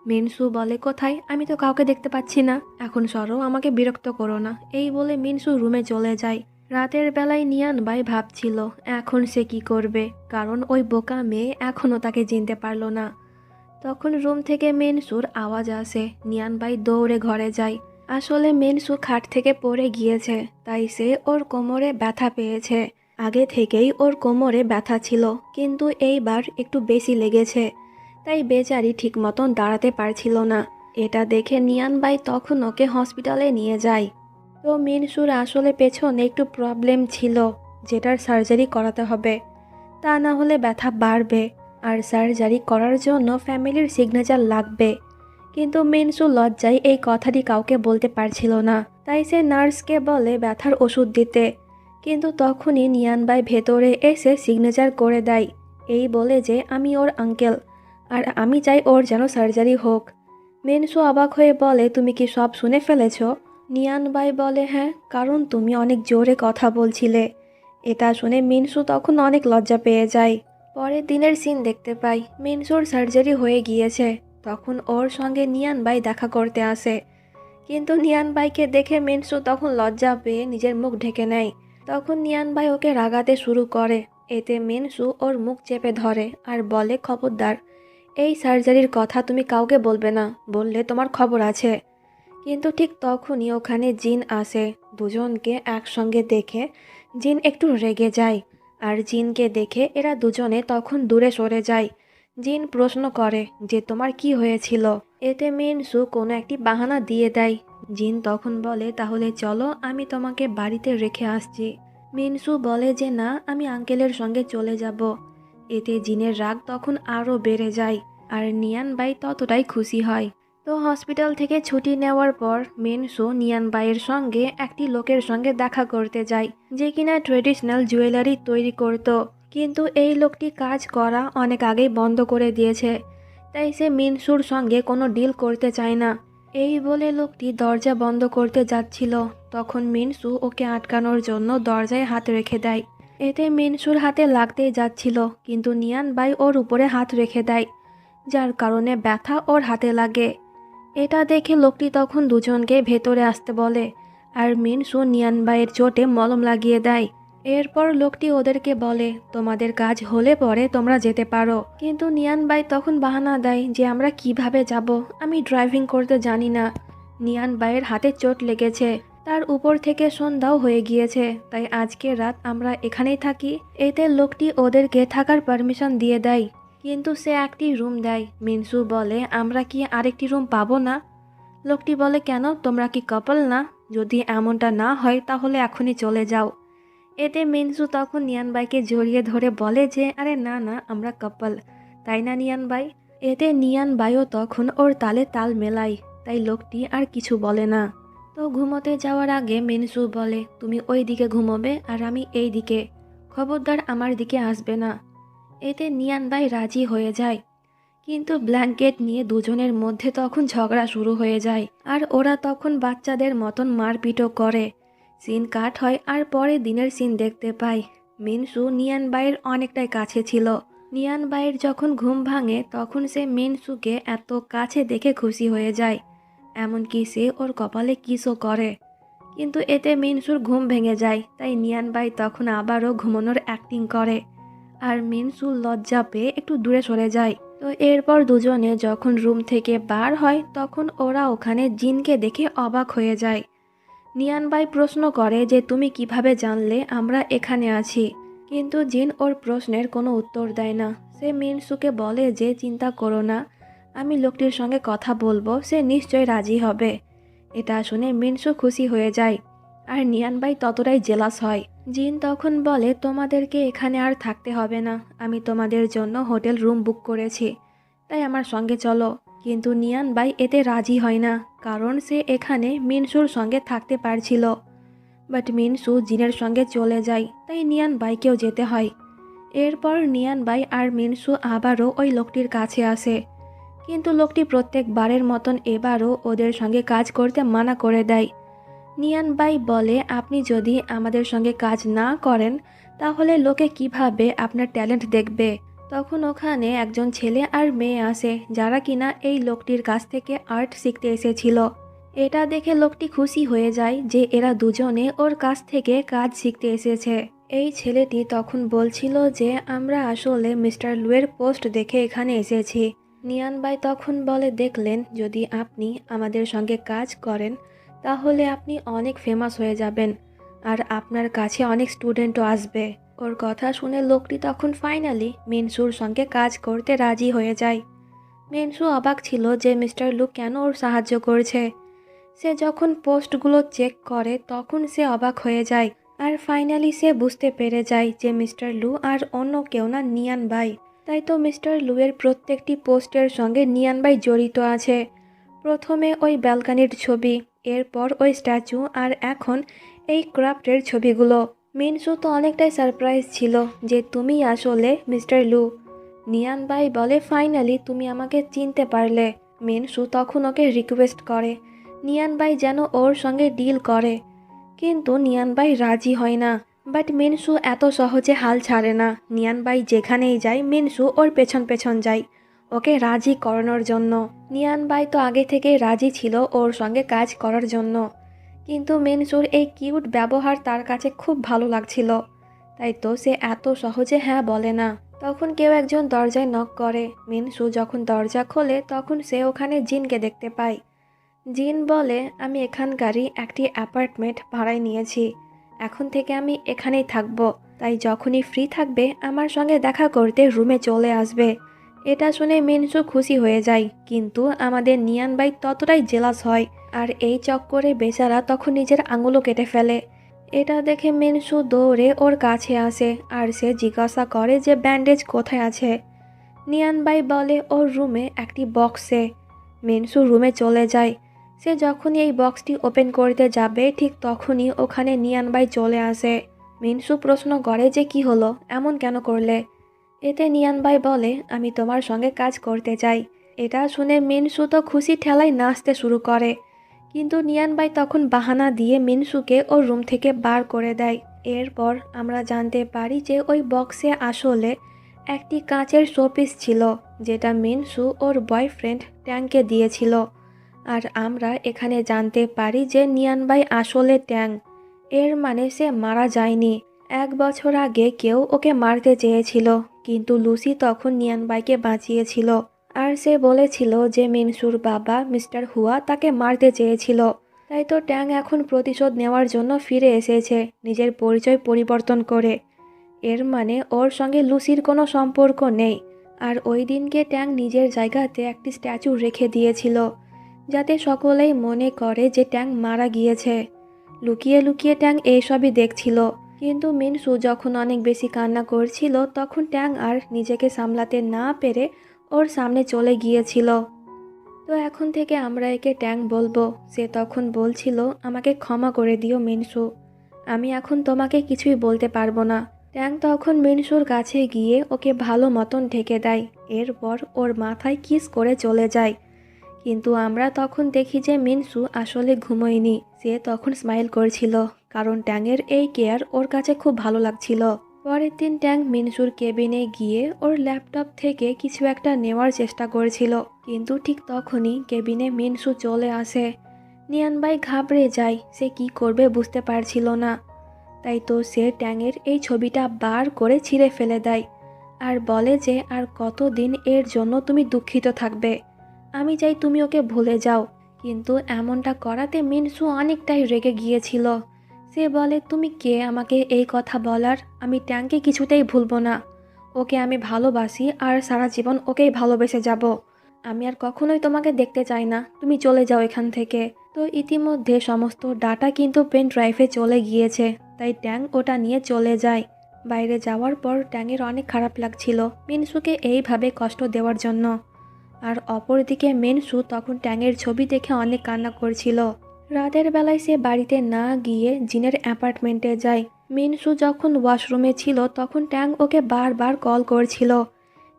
B: মিনসু বলে কোথায়, আমি তো কাউকে দেখতে পাচ্ছি না, এখন সরো, আমাকে বিরক্ত করো না। এই বলে মিনসু রুমে চলে যায়। রাতের বেলায় নিয়ান ভাই ভাবছিল এখন সে কি করবে, কারণ ওই বোকা মেয়ে এখনও তাকে চিনতে পারলো না। তখন রুম থেকে মিনসুর আওয়াজ আসে, নিয়ান ভাই দৌড়ে ঘরে যায়। আসলে মিনসু খাট থেকে পড়ে গিয়েছে, তাই সে ওর কোমরে ব্যথা পেয়েছে। আগে থেকেই ওর কোমরে ব্যথা ছিল, কিন্তু এইবার একটু বেশি লেগেছে, তাই বেচারি ঠিক মতন দাঁড়াতে পারছিল না। এটা দেখে নিয়ান ভাই তখন ওকে হসপিটালে নিয়ে যায়। তো মিনসুর আসলে পেছনে একটু প্রবলেম ছিল, যেটার সার্জারি করাতে হবে, তা না হলে ব্যথা বাড়বে, আর সার্জারি করার জন্য ফ্যামিলির সিগনেচার লাগবে। কিন্তু মিনসু লজ্জায় এই কথাটি কাউকে বলতে পারছিল না, তাই সে নার্সকে বলে ব্যথার ওষুধ দিতে। কিন্তু তখনই নিয়ান ভাই ভেতরে এসে সিগনেচার করে দেয়, এই বলে যে আমি ওর আঙ্কেল, আর আমি চাই ওর যেন সার্জারি হোক। মিনসু অবাক হয়ে বলে তুমি কি সব শুনে ফেলেছ? নিয়ান ভাই বলে হ্যাঁ, কারণ তুমি অনেক জোরে কথা বলছিলে। এটা শুনে মিনসু তখন অনেক লজ্জা পেয়ে যায়। পরের দিনের সিন দেখতে পাই, মিনসুর সার্জারি হয়ে গিয়েছে। তখন ওর সঙ্গে নিয়ান ভাই দেখা করতে আসে, কিন্তু নিয়ান ভাইকে দেখে মিনসু তখন লজ্জা পেয়ে নিজের মুখ ঢেকে নেয়। তখন নিয়ান ভাই ওকে রাগাতে শুরু করে। এতে মিনসু ওর মুখ চেপে ধরে আর বলে খবরদার, এই সার্জারির কথা তুমি কাউকে বলবে না, বললে তোমার খবর আছে। কিন্তু ঠিক তখনই ওখানে জিন আসে। দুজনকে একসঙ্গে দেখে জিন একটু রেগে যায়, আর জিনকে দেখে এরা দুজনে তখন দূরে সরে যায়। জিন প্রশ্ন করে যে তোমার কি হয়েছিল। এতে মিনসু কোনো একটি বাহানা দিয়ে দেয়। জিন তখন বলে তাহলে চলো, আমি তোমাকে বাড়িতে রেখে আসছি। মিনসু বলে যে না, আমি আঙ্কেলের সঙ্গে চলে যাব। এতে জিনের রাগ তখন আরও বেড়ে যায়, আর নিয়ান বাই ততটাই খুশি হয়। তো হসপিটাল থেকে ছুটি নেওয়ার পর মিনসু নিয়ান বাইয়ের সঙ্গে একটি লোকের সঙ্গে দেখা করতে যায়, যে কিনা ট্রেডিশনাল জুয়েলারি তৈরি করত। কিন্তু এই লোকটি কাজ করা অনেক আগেই বন্ধ করে দিয়েছে, তাই সে মিনসুর সঙ্গে কোনো ডিল করতে চায় না। এই বলে লোকটি দরজা বন্ধ করতে যাচ্ছিল, তখন মিনসু ওকে আটকানোর জন্য দরজায় হাত রেখে দেয়। এতে মিনসুর হাতে লাগতেই যাচ্ছিল, কিন্তু নিয়ান বাই ওর উপরে হাত রেখে দেয়, যার কারণে ব্যথা ওর হাতে লাগে। এটা দেখে লোকটি তখন দুজনকে ভেতরে আসতে বলে, আর মিনসু নিয়ান বাইয়ের চোটে মলম লাগিয়ে দেয়। এরপর লোকটি ওদেরকে বলে তোমাদের কাজ হলে পরে তোমরা যেতে পারো। কিন্তু নিয়ান বাই তখন বাহানা দেয় যে আমরা কিভাবে যাব, আমি ড্রাইভিং করতে জানি না। নিয়ান বাইয়ের হাতে চোট লেগেছে, তার উপর থেকে সন্ধ্যাও হয়ে গিয়েছে, তাই আজকে রাত আমরা এখানেই থাকি। এতে লোকটি ওদেরকে থাকার পারমিশন দিয়ে দেয়, কিন্তু সে একটি রুম দেয়। মিনসু বলে আমরা কি আরেকটি রুম পাবো না? লোকটি বলে কেন, তোমরা কি কাপল না? যদি এমনটা না হয় তাহলে এখনই চলে যাও। এতে মিনসু তখন নিয়ান বাইকে জড়িয়ে ধরে বলে যে আরে না না, আমরা কাপল, তাই না নিয়ান বাই? এতে নিয়ান বাইও তখন ওর তালে তাল মেলায়। তাই লোকটি আর কিছু বলে না। তো ঘুমোতে যাওয়ার আগে মিনসু বলে, তুমি ওই দিকে ঘুমোবে আর আমি এই দিকে, খবরদার আমার দিকে আসবে না। এতে নিয়ান ভাই রাজি হয়ে যায়, কিন্তু ব্ল্যাঙ্কেট নিয়ে দুজনের মধ্যে তখন ঝগড়া শুরু হয়ে যায় আর ওরা তখন বাচ্চাদের মতন মারপিটও করে। সিন কাট হয় আর পরে দিনের সিন দেখতে পাই। মিনসু নিয়ান বাইয়ের অনেকটাই কাছে ছিল। নিয়ান বাইয়ের যখন ঘুম ভাঙে তখন সে মিনসুকে এত কাছে দেখে খুশি হয়ে যায়, এমনকি সে ওর কপালে কিসও করে। কিন্তু এতে মিনসুর ঘুম ভেঙে যায়, তাই নিয়ান বাই তখন আবারও ঘুমানোর অ্যাক্টিং করে আর মিনসু লজ্জা পেয়ে একটু দূরে সরে যায়। তো এরপর দুজনে যখন রুম থেকে বার হয় তখন ওরা ওখানে জিনকে দেখে অবাক হয়ে যায়। নিয়ান বাই প্রশ্ন করে যে তুমি কিভাবে জানলে আমরা এখানে আছি, কিন্তু জিন ওর প্রশ্নের কোনো উত্তর দেয় না। সে মিনসুকে বলে যে চিন্তা করো না, আমি লোকটির সঙ্গে কথা বলবো, সে নিশ্চয় রাজি হবে। এটা শুনে মিনসু খুশি হয়ে যায় আর নিয়ান বাই ততটাই জেলাস হয়। জিন তখন বলে তোমাদেরকে এখানে আর থাকতে হবে না, আমি তোমাদের জন্য হোটেল রুম বুক করেছি, তাই আমার সঙ্গে চলো। কিন্তু নিয়ান বাই এতে রাজি হয় না, কারণ সে এখানে মিনসুর সঙ্গে থাকতে পারছিল। বাট মিনসু জিনের সঙ্গে চলে যায়, তাই নিয়ান বাইকেও যেতে হয়। এরপর নিয়ান বাই আর মিনসু আবারও ওই লোকটির কাছে আসে, কিন্তু লোকটি প্রত্যেকবারের মতন এবারও ওদের সঙ্গে কাজ করতে মানা করে দেয়। নিয়ান বাই বলে আপনি যদি আমাদের সঙ্গে কাজ না করেন তাহলে লোকে কিভাবে আপনার ট্যালেন্ট দেখবে। তখন ওখানে একজন ছেলে আর মেয়ে আসে যারা কিনা এই লোকটির কাছ থেকে আর্ট শিখতে এসেছিল। এটা দেখে লোকটি খুশি হয়ে যায় যে এরা দুজনে ওর কাছ থেকে কাজ শিখতে এসেছে। এই ছেলেটি তখন বলছিল যে আমরা আসলে মিস্টার লুয়ের পোস্ট দেখে এখানে এসেছি। নিয়ান বাই তখন বলে দেখলেন যদি আপনি আমাদের সঙ্গে কাজ করেন তাহলে আপনি অনেক ফেমাস হয়ে যাবেন আর আপনার কাছে অনেক স্টুডেন্টও আসবে। ওর কথা শুনে লোকটি তখন ফাইনালি মিনসুর সঙ্গে কাজ করতে রাজি হয়ে যায়। মিনসু অবাক ছিল যে মিস্টার লু কেন ওর সাহায্য করছে। সে যখন পোস্টগুলো চেক করে তখন সে অবাক হয়ে যায় আর ফাইনালি সে বুঝতে পেরে যায় যে মিস্টার লু আর অন্য কেউ না, নিয়ান বাই। তাই তো মিস্টার লুয়ের প্রত্যেকটি পোস্টের সঙ্গে নিয়ান বাই জড়িত আছে। প্রথমে ওই ব্যালকানির ছবি, এরপর ওই স্ট্যাচু আর এখন এই ক্রাফটের ছবিগুলো। মিনসু তো অনেকটাই সারপ্রাইজ ছিল যে তুমি আসলে মিস্টার লু। নিয়ান বাই বলে ফাইনালি তুমি আমাকে চিনতে পারলে। মিনসু তখন ওকে রিকোয়েস্ট করে নিয়ান বাই যেন ওর সঙ্গে ডিল করে, কিন্তু নিয়ান বাই রাজি হয় না। বাট মিনসু এত সহজে হাল ছাড়ে না। নিয়ান বাই যেখানেই যায় মিনসু ওর পেছন পেছন যায় ওকে রাজি করানোর জন্য। নিয়ান বাই তো আগে থেকেই রাজি ছিল ওর সঙ্গে কাজ করার জন্য, কিন্তু মিনসুর এই কিউট ব্যবহার তার কাছে খুব ভালো লাগছিল, তাই তো সে এত সহজে হ্যাঁ বলে না। তখন কেউ একজন দরজায় নক করে। মিনসু যখন দরজা খোলে তখন সে ওখানে জিনকে দেখতে পায়। জিন বলে আমি এখানকারই একটি অ্যাপার্টমেন্ট ভাড়ায় নিয়েছি, এখন থেকে আমি এখানেই থাকবো, তাই যখনই ফ্রি থাকবে আমার সঙ্গে দেখা করতে রুমে চলে আসবে। এটা শুনে মিনসু খুশি হয়ে যায়, কিন্তু আমাদের নিয়ান বাই ততটাই জেলাস হয় আর এই চক্করে বেচারা তখন নিজের আঙুলও কেটে ফেলে। এটা দেখে মিনসু দৌড়ে ওর কাছে আসে আর সে জিজ্ঞাসা করে যে ব্যান্ডেজ কোথায় আছে। নিয়ান বাই বলে ওর রুমে একটি বক্সে। মিনসু রুমে চলে যায়। সে যখনই এই বক্সটি ওপেন করতে যাবে ঠিক তখনই ওখানে নিয়ান বাই চলে আসে। মিনসু প্রশ্ন করে যে কি হলো, এমন কেন করলে। এতে নিয়ান বাই বলে আমি তোমার সঙ্গে কাজ করতে চাই। এটা শুনে মিনসু তো খুশি ঠেলায় নাচতে শুরু করে, কিন্তু নিয়ান বাই তখন বাহানা দিয়ে মিনসুকে ওর রুম থেকে বার করে দেয়। এরপর আমরা জানতে পারি যে ওই বক্সে আসলে একটি কাঁচের শোপিস ছিল যেটা মিনসু ওর বয়ফ্রেন্ড ট্যাংকে দিয়েছিল। আর আমরা এখানে জানতে পারি যে নিয়ান বাই আসলে ট্যাং, এর মানে সে মারা যায়নি। 1 বছর আগে কেউ ওকে মারতে চেয়েছিল, কিন্তু লুসি তখন নিয়ান বাইকে বাঁচিয়েছিল আর সে বলেছিল যে মিনসুর বাবা মিস্টার হুয়া তাকে মারতে চেয়েছিল। তাই তো ট্যাং এখন প্রতিশোধ নেওয়ার জন্য ফিরে এসেছে নিজের পরিচয় পরিবর্তন করে। এর মানে ওর সঙ্গে লুসির কোনো সম্পর্ক নেই। আর ওই দিনকে ট্যাং নিজের জায়গাতে একটি স্ট্যাচু রেখে দিয়েছিল যাতে সকলেই মনে করে যে ট্যাং মারা গিয়েছে। লুকিয়ে লুকিয়ে ট্যাং এইসবই দেখছিল, কিন্তু মিনসু যখন অনেক বেশি কান্না করছিল তখন ট্যাং আর নিজেকে সামলাতে না পেরে ওর সামনে চলে গিয়েছিল। তো এখন থেকে আমরা একে ট্যাং বলবো। সে তখন বলছিল, আমাকে ক্ষমা করে দিও মিনসু, আমি এখন তোমাকে কিছুই বলতে পারবো না। ট্যাং তখন মিনসুর কাছে গিয়ে ওকে ভালো মতন ঢেকে দেয়, এরপর ওর মাথায় কিস করে চলে যায়। কিন্তু আমরা তখন দেখি যে মিনসু আসলে ঘুমোয়নি, সে তখন স্মাইল করছিল, কারণ ট্যাংয়ের এই কেয়ার ওর কাছে খুব ভালো লাগছিল। পরের দিন ট্যাং মিনসুর কেবিনে গিয়ে ওর ল্যাপটপ থেকে কিছু একটা নেওয়ার চেষ্টা করেছিল, কিন্তু ঠিক তখনই কেবিনে মিনসু চলে আসে। নিয়ানবাই ঘাবড়ে যায়, সে কি করবে বুঝতে পারছিল না। তাই তো সে ট্যাংয়ের এই ছবিটা বার করে ছিঁড়ে ফেলে দেয় আর বলে যে আর কতদিন এর জন্য তুমি দুঃখিত থাকবে, আমি চাই তুমি ওকে ভুলে যাও। কিন্তু এমনটা করাতে মিনসু অনেকটাই রেগে গিয়েছিল। সে বলে, তুমি কে আমাকে এই কথা বলার? আমি ট্যাংকে কিছুতেই ভুলবো না, ওকে আমি ভালোবাসি আর সারা জীবন ওকেই ভালোবেসে যাব। আমি আর কখনোই তোমাকে দেখতে চাই না, তুমি চলে যাও এখান থেকে। তো ইতিমধ্যে সমস্ত ডাটা কিন্তু পেন ড্রাইভে চলে গিয়েছে, তাই ট্যাং ওটা নিয়ে চলে যায়। বাইরে যাওয়ার পর ট্যাংয়ের অনেক খারাপ লাগছিল মিনসুকে এইভাবে কষ্ট দেওয়ার জন্য। আর অপরদিকে মিনসু তখন ট্যাংয়ের ছবি দেখে অনেক কান্না করছিল। রাতের বেলায় সে বাড়িতে না গিয়ে জিনের অ্যাপার্টমেন্টে যায়। মিনসু যখন ওয়াশরুমে ছিল তখন ট্যাং ওকে বারবার কল করছিল।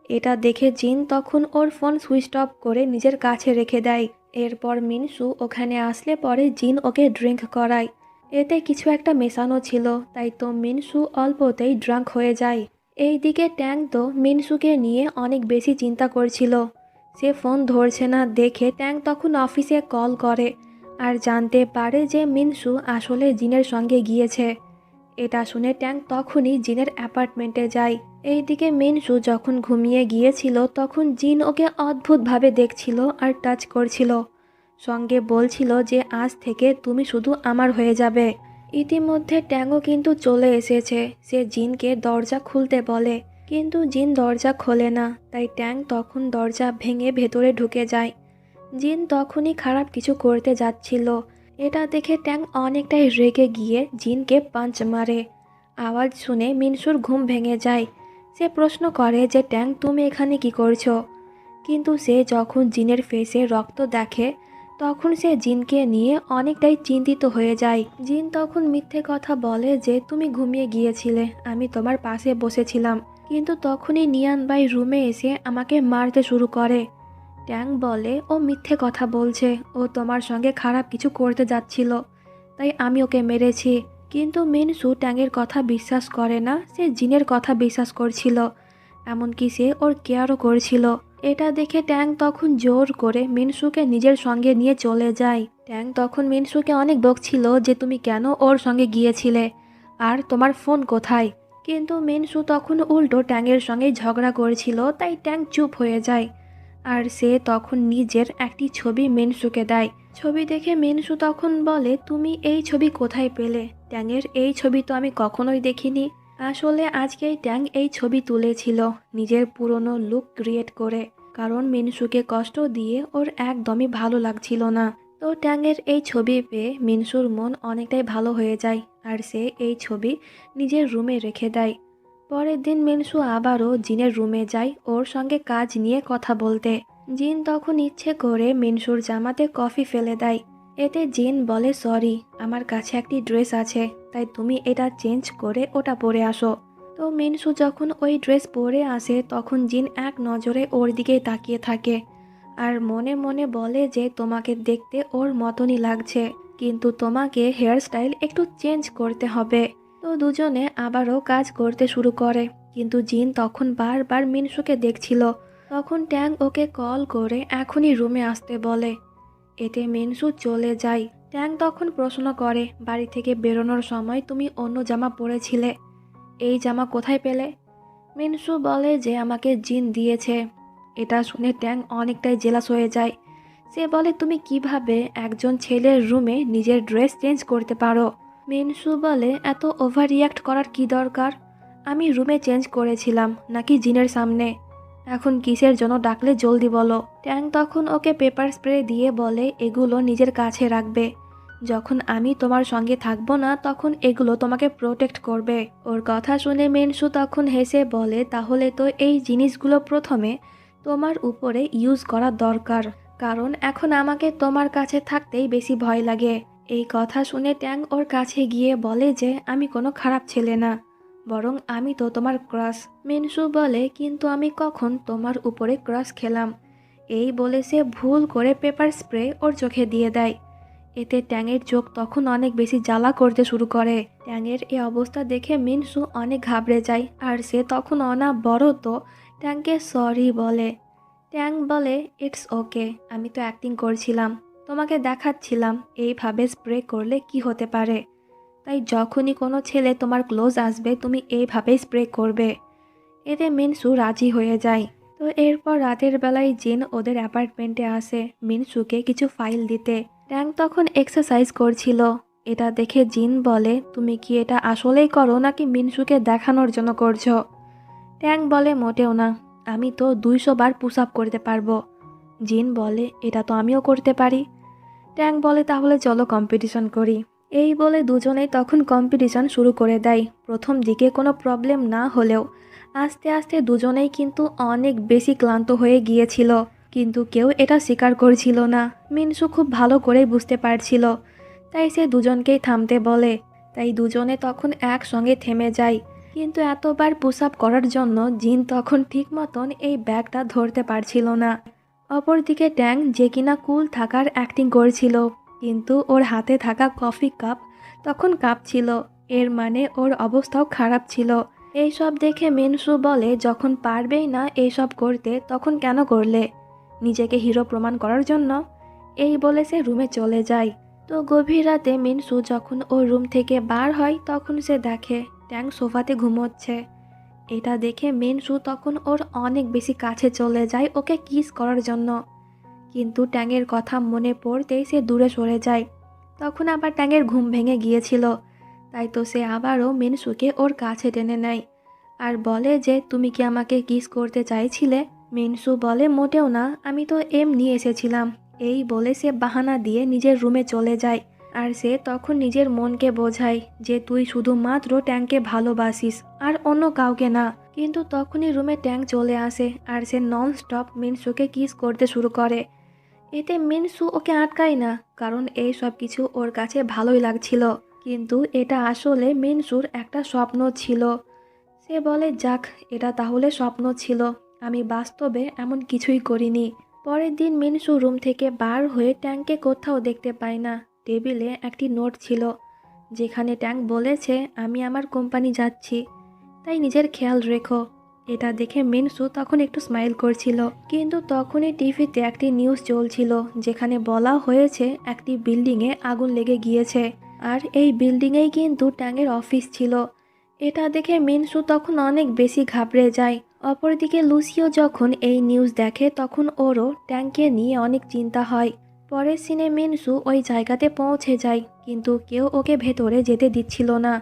B: এটা দেখে জিন তখন ওর ফোন সুইচ অফ করে নিজের কাছে রেখে দেয়। এরপর মিনসু ওখানে আসলে পরে জিন ওকে ড্রিঙ্ক করায়, এতে কিছু একটা মেশানো ছিল, তাই তো মিনসু অল্পতেই ড্রাঙ্ক হয়ে যায়। এইদিকে ট্যাং তো মিনসুকে নিয়ে অনেক বেশি চিন্তা করছিল। সে ফোন ধরছে না দেখে ট্যাং তখন অফিসে কল করে আর জানতে পারে যে মিনসু আসলে জিনের সঙ্গে গিয়েছে। এটা শুনে ট্যাং তখনই জিনের অ্যাপার্টমেন্টে যায়। এইদিকে মিনসু যখন ঘুমিয়ে গিয়েছিল তখন জিন ওকে অদ্ভুতভাবে দেখছিল আর টাচ করছিল, সঙ্গে বলছিল যে আজ থেকে তুমি শুধু আমার হয়ে যাবে। ইতিমধ্যে ট্যাংও কিন্তু চলে এসেছে। সে জিনকে দরজা খুলতে বলে, কিন্তু জিন দরজা খোলে না, তাই ট্যাং তখন দরজা ভেঙে ভেতরে ঢুকে যায়। জিন তখনই খারাপ কিছু করতে যাচ্ছিল। এটা দেখে ট্যাং অনেকটাই রেগে গিয়ে জিনকে পাঞ্চ মারে। আওয়াজ শুনে মিনসুর ঘুম ভেঙে যায়। সে প্রশ্ন করে যে ট্যাং তুমি এখানে কি করছো? কিন্তু সে যখন জিনের ফেসে রক্ত দেখে তখন সে জিনকে নিয়ে অনেকটাই চিন্তিত হয়ে যায়। জিন তখন মিথ্যে কথা বলে যে তুমি ঘুমিয়ে গিয়েছিলে, আমি তোমার পাশে বসেছিলাম, কিন্তু তখনই নিয়ানবাই রুমে এসে আমাকে মারতে শুরু করে। ট্যাং বলে ও মিথ্যে কথা বলছে, ও তোমার সঙ্গে খারাপ কিছু করতে যাচ্ছিল, তাই আমি ওকে মেরেছি। কিন্তু মিনসু ট্যাংয়ের কথা বিশ্বাস করে না, সে জিনের কথা বিশ্বাস করছিল, এমনকি সে ওর কেয়ারও করছিল। এটা দেখে ট্যাং তখন জোর করে মিনসুকে নিজের সঙ্গে নিয়ে চলে যায়। ট্যাং তখন মিনসুকে অনেক বকছিল যে তুমি কেন ওর সঙ্গে গিয়েছিলে আর তোমার ফোন কোথায়। কিন্তু মিনসু তখন উল্টো ট্যাংয়ের সঙ্গে ঝগড়া করছিল, তাই ট্যাং চুপ হয়ে যায়। আর সে তখন নিজের একটি ছবি মিনসুকে দেয়। ছবি দেখে মিনসু তখন বলে, তুমি এই ছবি কোথায় পেলে? ট্যাংয়ের এই ছবি তো আমি কখনোই দেখিনি। আসলে আজকেই ট্যাং এই ছবি তুলেছিল নিজের পুরনো লুক ক্রিয়েট করে, কারণ মিনসুকে কষ্ট দিয়ে ওর একদমই ভালো লাগছিল না। তো ট্যাংয়ের এই ছবি পেয়ে মিনসুর মন অনেকটাই ভালো হয়ে যায় আর সে এই ছবি নিজের রুমে রেখে দেয়। পরের দিন মিনসু আবারও জিনের রুমে যায় ওর সঙ্গে কাজ নিয়ে কথা বলতে। জিন তখন ইচ্ছে করে মিনসুর জামাতে কফি ফেলে দেয়। এতে জিন বলে, সরি, আমার কাছে একটি ড্রেস আছে, তাই তুমি এটা চেঞ্জ করে ওটা পরে আসো। তো মিনসু যখন ওই ড্রেস পরে আসে তখন জিন এক নজরে ওর দিকেই তাকিয়ে থাকে আর মনে মনে বলে যে তোমাকে দেখতে ওর মতনই লাগছে, কিন্তু তোমাকে হেয়ার স্টাইল একটু চেঞ্জ করতে হবে। তো দুজনে আবারও কাজ করতে শুরু করে, কিন্তু জিন তখন বারবার মিনসুকে দেখছিল। তখন ট্যাং ওকে কল করে এখনই রুমে আসতে বলে। এতে মিনসু চলে যায়। ট্যাং তখন প্রশ্ন করে, বাড়ি থেকে বেরোনোর সময় তুমি অন্য জামা পরেছিলে, এই জামা কোথায় পেলে? মিনসু বলে যে আমাকে জিন দিয়েছে। এটা শুনে ট্যাং অনেকটাই জেলাস হয়ে যায়। সে বলে, তুমি কিভাবে একজন ছেলের রুমে নিজের ড্রেস চেঞ্জ করতে পারো? মিনসু বলে, এত ওভার রিয়াক্ট করার কি দরকার? আমি রুমে চেঞ্জ করেছিলাম নাকি জিনের সামনে? এখন কিসের জন্য ডাকলে জলদি বলো। ট্যাং তখন ওকে পেপার স্প্রে দিয়ে বলে, এগুলো নিজের কাছে রাখবে, যখন আমি তোমার সঙ্গে থাকবো না তখন এগুলো তোমাকে প্রোটেক্ট করবে। ওর কথা শুনে মিনসু তখন হেসে বলে, তাহলে তো এই জিনিসগুলো প্রথমে তোমার উপরে ইউজ করা দরকার, কারণ এখন আমাকে তোমার কাছে থাকতেই বেশি ভয় লাগে। এই কথা শুনে ট্যাং ওর কাছে গিয়ে বলে যে আমি কোনো খারাপ ছেলে না, বরং আমি তো তোমার ক্রাশ। মিনসু বলে কিন্তু আমি কখন তোমার উপরে ক্রাশ খেলাম। এই বলে সে ভুল করে পেপার স্প্রে ওর চোখে দিয়ে দেয়। এতে ট্যাংয়ের চোখ তখন অনেক বেশি জ্বালা করতে শুরু করে। ট্যাংয়ের এই অবস্থা দেখে মিনসু অনেক ঘাবড়ে যায় আর সে তখন অনাবরত ট্যাংকে সরি বলে। ট্যাং বলে ইটস ওকে, আমি তো অ্যাক্টিং করছিলাম, তোমাকে দেখাচ্ছিলাম এইভাবে স্প্রে করলে কি হতে পারে। তাই যখনই কোনো ছেলে তোমার ক্লোজ আসবে তুমি এইভাবেই স্প্রে করবে। এতে মিনসু রাজি হয়ে যায়। তো এরপর রাতের বেলায় জিন ওদের অ্যাপার্টমেন্টে আসে মিনসুকে কিছু ফাইল দিতে। ট্যাং তখন এক্সারসাইজ করছিল। এটা দেখে জিন বলে তুমি কি এটা আসলেই করো নাকি মিনসুকে দেখানোর জন্য করছো? ট্যাং বলে মোটেও না, আমি তো 200 বার পুশ আপ করতে পারবো। জিন বলে এটা তো আমিও করতে পারি। ট্যাং বলে তাহলে চলো কম্পিটিশন করি। এই বলে দুজনেই তখন কম্পিটিশন শুরু করে দেয়। প্রথম দিকে কোনো প্রবলেম না হলেও আস্তে আস্তে দুজনেই কিন্তু অনেক বেশি ক্লান্ত হয়ে গিয়েছিল, কিন্তু কেউ এটা স্বীকার করছিল না। মিনসু খুব ভালো করেই বুঝতে পারছিল, তাই সে দুজনকেই থামতে বলে। তাই দুজনে তখন একসঙ্গে থেমে যায়। কিন্তু এতবার পুশ আপ করার জন্য জিন তখন ঠিক মতন এই ব্যাগটা ধরতে পারছিল না। অপরদিকে ট্যাং যে কিনা কুল থাকার অ্যাক্টিং করছিল, কিন্তু ওর হাতে থাকা কফি কাপ তখন কাঁপছিল। এর মানে ওর অবস্থাও খারাপ ছিল। এইসব দেখে মিনসু বলে যখন পারবেই না এইসব করতে তখন কেন করলে? নিজেকে হিরো প্রমাণ করার জন্য? এই বলে সে রুমে চলে যায়। তো গভীর রাতে মিনসু যখন ওর রুম থেকে বার হয় তখন সে দেখে ট্যাং সোফাতে ঘুমোচ্ছে। এটা দেখে মিনসু তখন ওর অনেক বেশি কাছে চলে যায় ওকে কিস করার জন্য, কিন্তু ট্যাংয়ের কথা মনে পড়তেই সে দূরে সরে যায়। তখন আবার ট্যাংয়ের ঘুম ভেঙে গিয়েছিল, তাই তো সে আবারও মিনসুকে ওর কাছে টেনে নেয় আর বলে যে তুমি কি আমাকে কিস করতে চাইছিলে? মিনসু বলে মোটেও না, আমি তো এমনি এসেছিলাম। এই বলে সে বাহানা দিয়ে নিজের রুমে চলে যায়। আর সে তখন নিজের মনকে বোঝায় যে তুই শুধুমাত্র ট্যাংকে ভালোবাসিস আর অন্য কাউকে না। কিন্তু তখনই রুমে ট্যাং চলে আসে আর সে নন স্টপ মিনসুকে কিস করতে শুরু করে। এতে মিনসু ওকে আটকায় না, কারণ এই সব কিছু ওর কাছে ভালোই লাগছিল, কিন্তু এটা আসলে মিনসুর একটা স্বপ্ন ছিল। সে বলে যাক, এটা তাহলে স্বপ্ন ছিল, আমি বাস্তবে এমন কিছুই করিনি। পরের দিন মিনসু রুম থেকে বার হয়ে ট্যাংকে কোথাও দেখতে পায় না। টেবিলে একটি নোট ছিল যেখানে ট্যাং বলেছে আমি আমার কোম্পানি যাচ্ছি, তাই নিজের খেয়াল রেখো। এটা দেখে মিনসু তখন একটু স্মাইল করছিল, কিন্তু তখনই টিভিতে একটি নিউজ চলছিল যেখানে বলা হয়েছে একটি বিল্ডিংয়ে আগুন লেগে গিয়েছে আর এই বিল্ডিংয়েই কিন্তু ট্যাংয়ের অফিস ছিল। এটা দেখে মিনসু তখন অনেক বেশি ঘাবড়ে যায়। অপরদিকে লুসিও যখন এই নিউজ দেখে তখন ওরও ট্যাংকে নিয়ে অনেক চিন্তা হয়। পরের সিনে মিনসু ওই জায়গাতে পৌঁছে যায়, কিন্তু কেউ ওকে ভেতরে যেতে দিচ্ছিল না।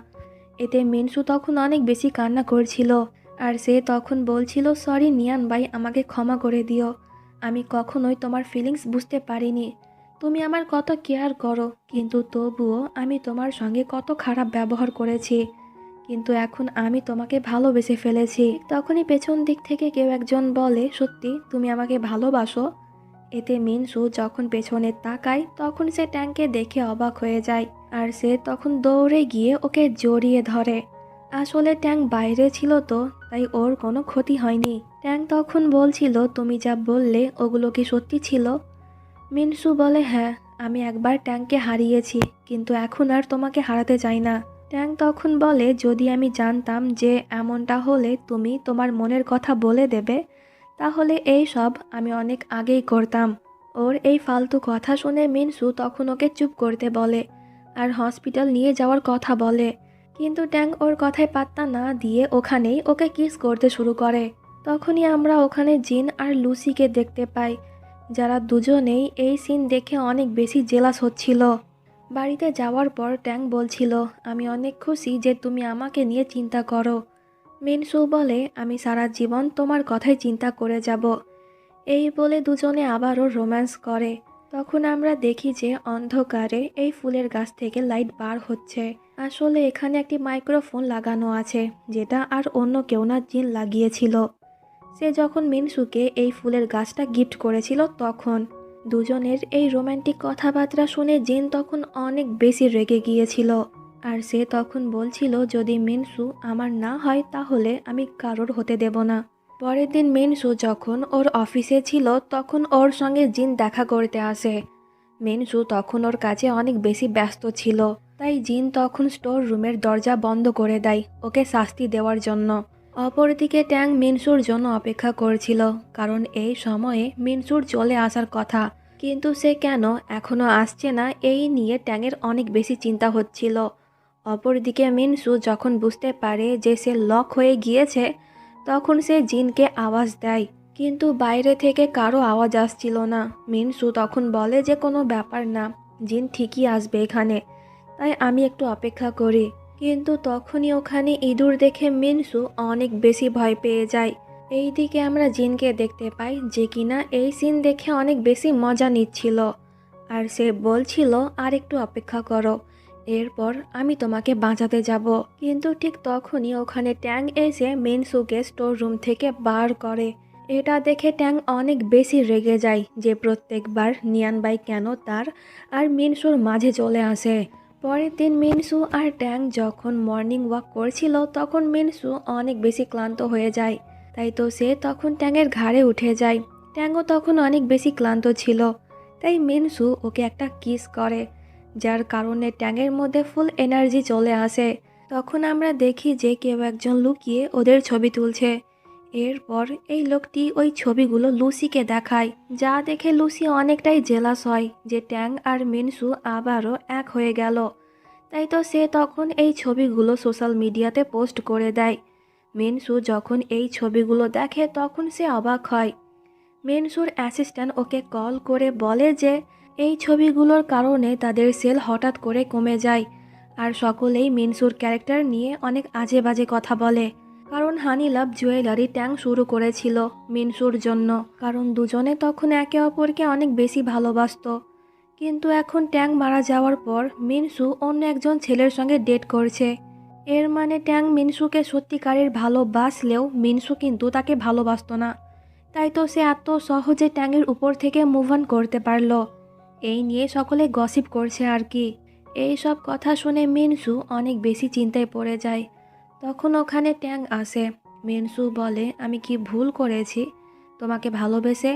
B: এতে মিনসু তখন অনেক বেশি কান্না করছিল আর সে তখন বলছিল সরি নিয়ান ভাই, আমাকে ক্ষমা করে দিও, আমি কখনোই তোমার ফিলিংস বুঝতে পারিনি। তুমি আমার কত কেয়ার করো, কিন্তু তবুও আমি তোমার সঙ্গে কত খারাপ ব্যবহার করেছি, কিন্তু এখন আমি তোমাকে ভালোবেসে ফেলেছি। তখনই পেছন দিক থেকে কেউ একজন বলে সত্যি তুমি আমাকে ভালোবাসো? এতে মিনসু যখন পেছনে তাকায় তখন সে ট্যাংকে দেখে অবাক হয়ে যায় আর সে তখন দৌড়ে গিয়ে ওকে জড়িয়ে ধরে। আসলে ট্যাং বাইরে ছিল তো, তাই ওর কোনো ক্ষতি হয়নি। ট্যাং তখন বলছিল তুমি যা বললে ওগুলো কি সত্যি ছিল? মিনসু বলে হ্যাঁ, আমি একবার ট্যাংকে হারিয়েছি, কিন্তু এখন আর তোমাকে হারাতে চাই না। ট্যাং তখন বলে যদি আমি জানতাম যে এমনটা হলে তুমি তোমার মনের কথা বলে দেবে, তাহলে এই সব আমি অনেক আগেই করতাম। ওর এই ফালতু কথা শুনে মিনসু তখন ওকে চুপ করতে বলে আর হসপিটাল নিয়ে যাওয়ার কথা বলে, কিন্তু ট্যাং ওর কথায় পাত্তা না দিয়ে ওখানেই ওকে কিস করতে শুরু করে। তখনই আমরা ওখানে জিন আর লুসিকে দেখতে পাই, যারা দুজনেই এই সিন দেখে অনেক বেশি জেলাস হচ্ছিল। বাড়িতে যাওয়ার পর ট্যাং বলছিল আমি অনেক খুশি যে তুমি আমাকে নিয়ে চিন্তা করো। মিনসু বলে আমি সারা জীবন তোমার কথাই চিন্তা করে যাব। এই বলে দুজনে আবারও রোম্যান্স করে। তখন আমরা দেখি যে অন্ধকারে এই ফুলের গাছ থেকে লাইট বার হচ্ছে। আসলে এখানে একটি মাইক্রোফোন লাগানো আছে, যেটা আর অন্য কেউ না জিন লাগিয়েছিল। সে যখন মিনসুকে এই ফুলের গাছটা গিফট করেছিল তখন দুজনের এই রোমান্টিক কথাবার্তা শুনে জিন তখন অনেক বেশি রেগে গিয়েছিল। আর সে তখন বলছিল যদি মিনসু আমার না হয় তাহলে আমি কারোর হতে দেব না। পরের দিন মিনসু যখন ওর অফিসে ছিল তখন ওর সঙ্গে জিন দেখা করতে আসে। মিনসু তখন ওর কাজে অনেক বেশি ব্যস্ত ছিল, তাই জিন তখন স্টোর রুমের দরজা বন্ধ করে দেয় ওকে শাস্তি দেওয়ার জন্য। অপরদিকে ট্যাং মিনসুর জন্য অপেক্ষা করছিল, কারণ এই সময়ে মিনসুর চলে আসার কথা, কিন্তু সে কেন এখনো আসছে না এই নিয়ে ট্যাংয়ের অনেক বেশি চিন্তা হচ্ছিল। অপরদিকে মিনসু যখন বুঝতে পারে যে সে লক হয়ে গিয়েছে তখন সে জিনকে আওয়াজ দেয়, কিন্তু বাইরে থেকে কারো আওয়াজ আসছিল না। মিনসু তখন বলে যে কোনো ব্যাপার না, জিন ঠিকই আসবে এখানে, তাই আমি একটু অপেক্ষা করি। কিন্তু তখনই ওখানে ইঁদুর দেখে মিনসু অনেক বেশি ভয় পেয়ে যায়। এইদিকে আমরা জিনকে দেখতে পাই যে কিনা এই সিন দেখে অনেক বেশি মজা নিচ্ছিল, আর সে বলছিল আর একটু অপেক্ষা করো, এরপর আমি তোমাকে বাঁচাতে যাব। কিন্তু ঠিক তখনই ওখানে ট্যাং এসে মিনসুকে স্টোর রুম থেকে বার করে। এটা দেখে ট্যাং অনেক বেশি রেগে যায় যে প্রত্যেকবার নিয়ানবাই কেন তার আর মিনসুর মাঝে চলে আসে। পরের দিন মিনসু আর ট্যাং যখন মর্নিং ওয়াক করছিল তখন মিনসু অনেক বেশি ক্লান্ত হয়ে যায়, তাই তো সে তখন ট্যাংয়ের ঘাড়ে উঠে যায়। ট্যাংও তখন অনেক বেশি ক্লান্ত ছিল, তাই মিনসু ওকে একটা কিস করে, যার কারণে ট্যাংয়ের মধ্যে ফুল এনার্জি চলে আসে। তখন আমরা দেখি যে কেউ একজন লুকিয়ে ওদের ছবি তুলছে। এরপর এই লোকটি ওই ছবিগুলো লুসিকে দেখায়, যা দেখে লুসি অনেকটাই জেলাস হয় যে ট্যাং আর মিনসু আবারও এক হয়ে গেল। তাই তো সে তখন এই ছবিগুলো সোশ্যাল মিডিয়াতে পোস্ট করে দেয়। মিনসু যখন এই ছবিগুলো দেখে তখন সে অবাক হয়। মিনসুর অ্যাসিস্ট্যান্ট ওকে কল করে বলে যে এই ছবিগুলোর কারণে তাদের সেল হঠাৎ করে কমে যায়, আর সকলেই মিনসুর ক্যারেক্টার নিয়ে অনেক আজে বাজে কথা বলে। কারণ হানি লাভ জুয়েলারি ট্যাং শুরু করেছিল মিনসুর জন্য, কারণ দুজনে তখন একে অপরকে অনেক বেশি ভালোবাসতো। কিন্তু এখন ট্যাং মারা যাওয়ার পর মিনসু অন্য একজন ছেলের সঙ্গে ডেট করছে। এর মানে ট্যাং মিনসুকে সত্যিকারের ভালোবাসলেও মিনসু কিন্তু তাকে ভালোবাসতো না, তাই তো সে এত সহজে ট্যাংয়ের উপর থেকে মুভ অন করতে পারলো। এই নিয়ে সকলে গসিপ করছে আর কি। এই সব কথা শুনে মিনসু অনেক বেশি চিন্তায় পড়ে যায়। তখন ওখানে ট্যাং আসে। মিনসু বলে আমি কি ভুল করেছি তোমাকে ভালোবেসে?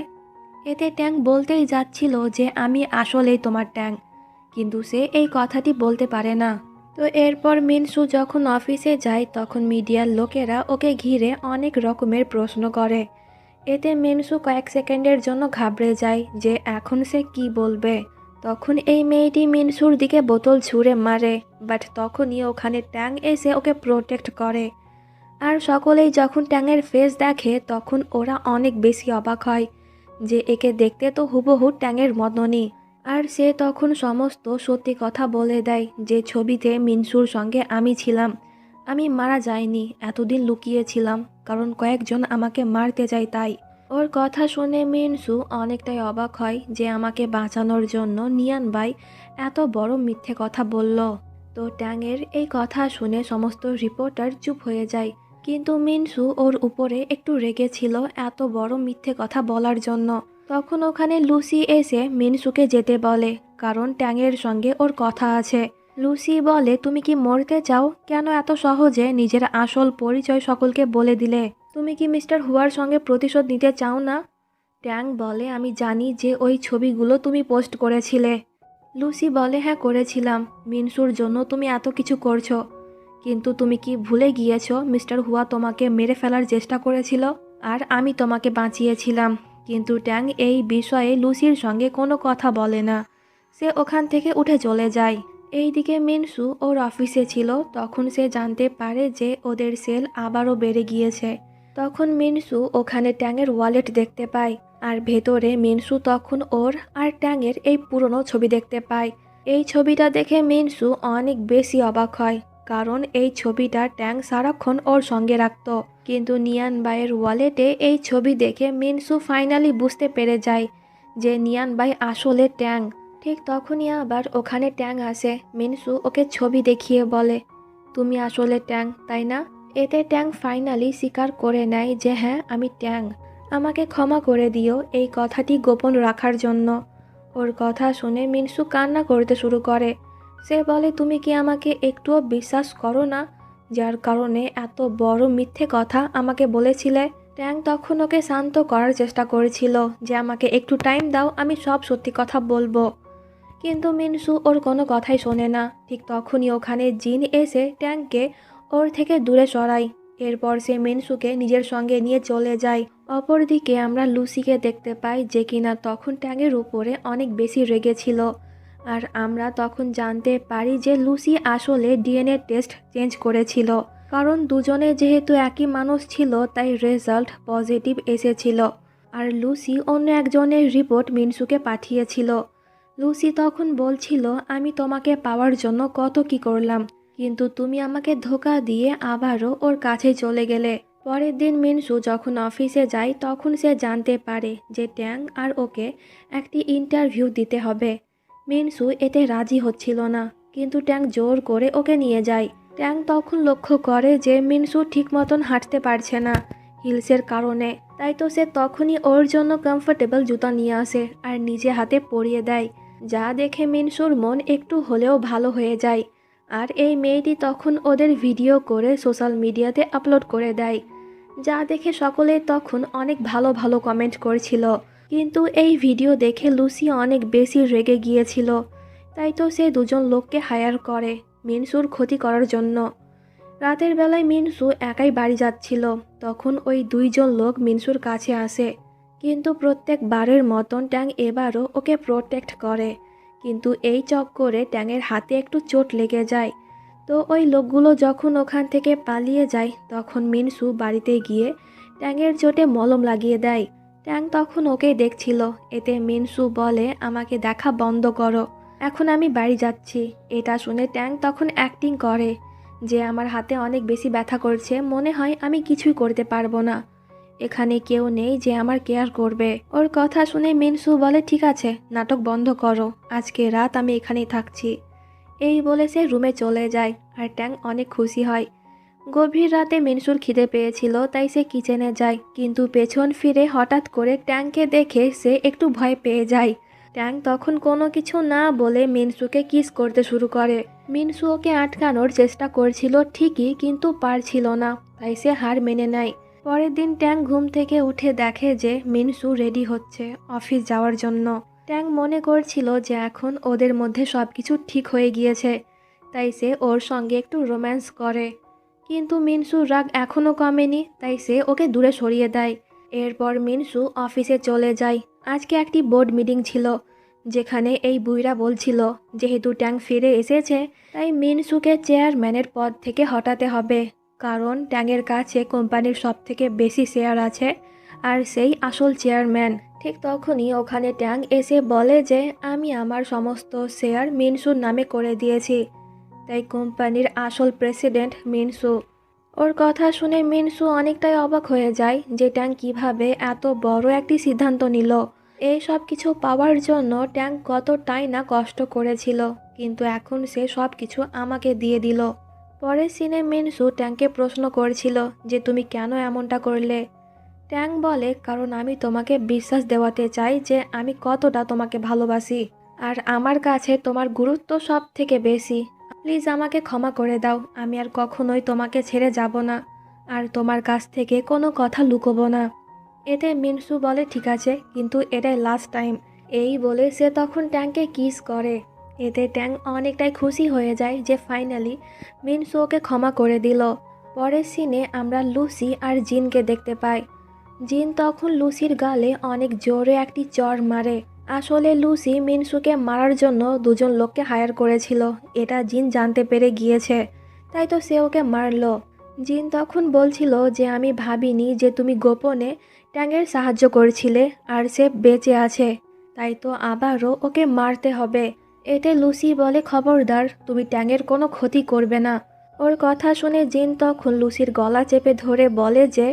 B: এতে ট্যাং বলতেই যাচ্ছিল যে আমি আসলেই তোমার ট্যাং, কিন্তু সে এই কথাটি বলতে পারে না। তো এরপর মিনসু যখন অফিসে যায় তখন মিডিয়ার লোকেরা ওকে ঘিরে অনেক রকমের প্রশ্ন করে। এতে মিনসু কয়েক সেকেন্ডের জন্য ঘাবড়ে যায় যে এখন সে কি বলবে। তখন এই মেয়েটি মিনসুর দিকে বোতল ছুঁড়ে মারে, বাট তখনই ওখানে ট্যাং এসে ওকে প্রোটেক্ট করে। আর সকলেই যখন ট্যাংয়ের ফেস দেখে তখন ওরা অনেক বেশি অবাক হয় যে একে দেখতে তো হুবহু ট্যাংয়ের মতনই। আর সে তখন সমস্ত সত্যি কথা বলে দেয় যে ছবিতে মিনসুর সঙ্গে আমি ছিলাম, আমি মারা যাইনি, এতদিন লুকিয়েছিলাম কারণ কয়েকজন আমাকে মারতে চায় তাই। ওর কথা শুনে মিনসু অনেকটাই অবাক হয় যে আমাকে বাঁচানোর জন্য নিয়ানবাই এত বড় মিথ্যে কথা বলল। তো ট্যাংয়ের এই কথা শুনে সমস্ত রিপোর্টার চুপ হয়ে যায়, কিন্তু মিনসু ওর উপরে একটু রেগেছিল এত বড় মিথ্যে কথা বলার জন্য। তখন ওখানে লুসি এসে মিনসুকে যেতে বলে, কারণ ট্যাংয়ের সঙ্গে ওর কথা আছে। লুসি বলে তুমি কি মরতে চাও? কেন এত সহজে নিজের আসল পরিচয় সকলকে বলে দিলে? তুমি কি মিস্টার হুয়ার সঙ্গে প্রতিশোধ নিতে চাও না? ট্যাং বলে আমি জানি যে ওই ছবিগুলো তুমি পোস্ট করেছিলে। লুসি বলে হ্যাঁ করেছিলাম, মিনসুর জন্য তুমি এত কিছু করছো, কিন্তু তুমি কি ভুলে গিয়েছো মিস্টার হুয়া তোমাকে মেরে ফেলার চেষ্টা করেছিল আর আমি তোমাকে বাঁচিয়েছিলাম। কিন্তু ট্যাং এই বিষয়ে লুসির সঙ্গে কোনো কথা বলে না, সে ওখান থেকে উঠে চলে যায়। এইদিকে মিনসু ওর অফিসে ছিল, তখন সে জানতে পারে যে ওদের সেল আবারও বেড়ে গিয়েছে। তখন মিনসু ওখানে ট্যাংয়ের ওয়ালেট দেখতে পায়, আর ভেতরে মিনসু তখন ওর আর ট্যাংয়ের এই পুরনো ছবি দেখতে পায়। এই ছবিটা দেখে মিনসু অনেক বেশি অবাক হয়, কারণ এই ছবিটা ট্যাং সারাক্ষণ ওর সঙ্গে রাখত। কিন্তু নিয়ানবাইয়ের ওয়ালেটে এই ছবি দেখে মিনসু ফাইনালি বুঝতে পেরে যায় যে নিয়ানবাই আসলে ট্যাং। ঠিক তখনই আবার ওখানে ট্যাং আসে। মিনসু ওকে ছবি দেখিয়ে বলে তুমি আসলে ট্যাং তাই না? এতে ট্যাং ফাইনালি স্বীকার করে নেয় যে হ্যাঁ আমি ট্যাং, আমাকে ক্ষমা করে দিও এই কথাটি গোপন রাখার জন্য। ওর কথা শুনে মিনসু কান্না করতে শুরু করে। সে বলে, তুমি কি আমাকে একটুও বিশ্বাস করো না, যার কারণে এত বড় মিথ্যে কথা আমাকে বলেছিলে? ট্যাং তখন ওকে শান্ত করার চেষ্টা করেছিল যে আমাকে একটু টাইম দাও, আমি সব সত্যি কথা বলবো। কিন্তু মিনসু ওর কোনো কথাই শোনে না। ঠিক তখনই ওখানে জিন এসে ট্যাংকে ওর থেকে দূরে সরায়। এরপর সে মিনসুকে নিজের সঙ্গে নিয়ে চলে যায়। অপরদিকে আমরা লুসিকে দেখতে পাই, যে কিনা তখন ট্যাংয়ের উপরে অনেক বেশি রেগেছিল। আর আমরা তখন জানতে পারি যে লুসি আসলে ডিএনএ টেস্ট চেঞ্জ করেছিল, কারণ দুজনে যেহেতু একই মানুষ ছিল তাই রেজাল্ট পজিটিভ এসেছিল। আর লুসি অন্য একজনের রিপোর্ট মিনসুকে পাঠিয়েছিল। লুসি তখন বলছিল, আমি তোমাকে পাওয়ার জন্য কত কি করলাম, কিন্তু তুমি আমাকে ধোঁকা দিয়ে আবারও ওর কাছে চলে গেলে। পরের দিন মিনসু যখন অফিসে যায় তখন সে জানতে পারে যে ট্যাং আর ওকে একটি ইন্টারভিউ দিতে হবে। মিনসু এতে রাজি হচ্ছিল না, কিন্তু ট্যাং জোর করে ওকে নিয়ে যায়। ট্যাং তখন লক্ষ্য করে যে মিনসু ঠিক মতন হাঁটতে পারছে না হিলসের কারণে। তাই তো সে তখনই ওর জন্য কমফোর্টেবল জুতা নিয়ে আসে আর নিজে হাতে পরিয়ে দেয়, যা দেখে মিনসুর মন একটু হলেও ভালো হয়ে যায়। আর এই মেয়েটি তখন ওদের ভিডিও করে সোশ্যাল মিডিয়াতে আপলোড করে দেয়, যা দেখে সকলে তখন অনেক ভালো ভালো কমেন্ট করছিল। কিন্তু এই ভিডিও দেখে লুসি অনেক বেশি রেগে গিয়েছিল। তাই তো সে দুজন লোককে হায়ার করে মিনসুর ক্ষতি করার জন্য। রাতের বেলায় মিনসু একাই বাড়ি যাচ্ছিল, তখন ওই দুইজন লোক মিনসুর কাছে আসে। কিন্তু প্রত্যেকবারের মতন ট্যাং এবারও ওকে প্রোটেক্ট করে, কিন্তু এই চক্করে ট্যাংয়ের হাতে একটু চোট লেগে যায়। তো ওই লোকগুলো যখন ওখান থেকে পালিয়ে যায় তখন মিনসু বাড়িতে গিয়ে ট্যাংয়ের চোটে মলম লাগিয়ে দেয়। ট্যাং তখন ওকেই দেখছিল। এতে মিনসু বলে, আমাকে দেখা বন্ধ করো, এখন আমি বাড়ি যাচ্ছি। এটা শুনে ট্যাং তখন অ্যাক্টিং করে যে আমার হাতে অনেক বেশি ব্যথা করছে, মনে হয় আমি কিছুই করতে পারবো না, এখানে কেউ নেই যে আমার কেয়ার করবে। ওর কথা শুনে মিনসু বলে, ঠিক আছে, নাটক বন্ধ করো, আজকে রাত আমি এখানেই থাকছি। এই বলে সে রুমে চলে যায় আর ট্যাং অনেক খুশি হয়। গভীর রাতে মিনসুর খিদে পেয়েছিল, তাই সে কিচেনে যায়, কিন্তু পেছন ফিরে হঠাৎ করে ট্যাংকে দেখে সে একটু ভয় পেয়ে যায়। ট্যাং তখন কোনো কিছু না বলে মিনসুকে কিস করতে শুরু করে। মিনসু ওকে আটকানোর চেষ্টা করছিল ঠিকই, কিন্তু পারছিল না, তাই সে হার মেনে নেয়। পরের দিন ট্যাং ঘুম থেকে উঠে দেখে যে মিনসু রেডি হচ্ছে অফিস যাওয়ার জন্য। ট্যাং মনে করছিল যে এখন ওদের মধ্যে সবকিছু ঠিক হয়ে গিয়েছে, তাই সে ওর সঙ্গে একটু রোম্যান্স করে। কিন্তু মিনসুর রাগ এখনও কমেনি, তাই সে ওকে দূরে সরিয়ে দেয়। এরপর মিনসু অফিসে চলে যায়। আজকে একটি বোর্ড মিটিং ছিল, যেখানে এই বুইরা বলছিল যেহেতু ট্যাং ফিরে এসেছে তাই মিনসুকে চেয়ারম্যানের পদ থেকে হটাতে হবে, কারণ ট্যাংয়ের কাছে কোম্পানির সবথেকে বেশি শেয়ার আছে আর সেই আসল চেয়ারম্যান। ঠিক তখনই ওখানে ট্যাং এসে বলে যে আমি আমার সমস্ত শেয়ার মিনসুর নামে করে দিয়েছি, তাই কোম্পানির আসল প্রেসিডেন্ট মিনসু। ওর কথা শুনে মিনসু অনেকটাই অবাক হয়ে যায় যে ট্যাং কিভাবে এত বড় একটি সিদ্ধান্ত নিল। এই সব কিছু পাওয়ার জন্য ট্যাং কতটাই না কষ্ট করেছিল, কিন্তু এখন সে সব কিছু আমাকে দিয়ে দিল। পরের সিনে মিনসু ট্যাংকে প্রশ্ন করছিল যে তুমি কেন এমনটা করলে। ট্যাং বলে, কারণ আমি তোমাকে বিশ্বাস দেওয়াতে চাই যে আমি কতটা তোমাকে ভালোবাসি, আর আমার কাছে তোমার গুরুত্ব সব থেকে বেশি। প্লিজ আমাকে ক্ষমা করে দাও, আমি আর কখনোই তোমাকে ছেড়ে যাব না, আর তোমার কাছ থেকে কোনো কথা লুকোবো না। এতে মিনসু বলে, ঠিক আছে, কিন্তু এটাই লাস্ট টাইম। এই বলে সে তখন ট্যাংকে কিস করে। এতে ট্যাং অনেকটাই খুশি হয়ে যায় যে ফাইনালি মিনসু ওকে ক্ষমা করে দিল। পরের সিনে আমরা লুসি আর জিনকে দেখতে পাই। জিন তখন লুসির গালে অনেক জোরে একটি চড় মারে। আসলে লুসি মিনসুকে মারার জন্য দুজন লোককে হায়ার করেছিল, এটা জিন জানতে পেরে গিয়েছে, তাই তো সে ওকে মারল। জিন তখন বলছিল যে আমি ভাবিনি যে তুমি গোপনে ট্যাংয়ের সাহায্য করছিলে আর সে বেঁচে আছে, তাই তো আবারও ওকে মারতে হবে। এতে লুসি বলে, খবরদার, তুমি ট্যাংয়ের কোনো ক্ষতি করবে না। ওর কথা শুনে জিন তখন লুসির গলা চেপে ধরে বলে যে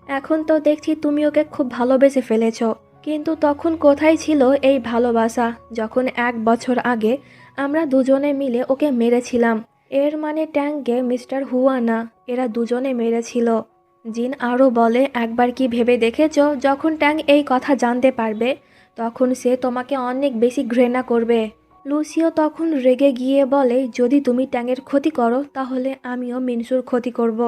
B: এখন তো দেখছি তুমি ওকে খুব ভালোবেসে ফেলেছ, কিন্তু তখন কোথায় ছিল এই ভালোবাসা যখন 1 বছর আগে আমরা দুজনে মিলে ওকে মেরেছিলাম। এর মানে ট্যাংকে মিস্টার হুয়ানা এরা দুজনে মেরেছিল। জিন আরও বলে, একবার কি ভেবে দেখেছ যখন ট্যাং এই কথা জানতে পারবে তখন সে তোমাকে অনেক বেশি ঘৃণা করবে। লুসিও তখন রেগে গিয়ে বলে, যদি তুমি ট্যাংয়ের ক্ষতি করো তাহলে আমিও মিনসুর ক্ষতি করব।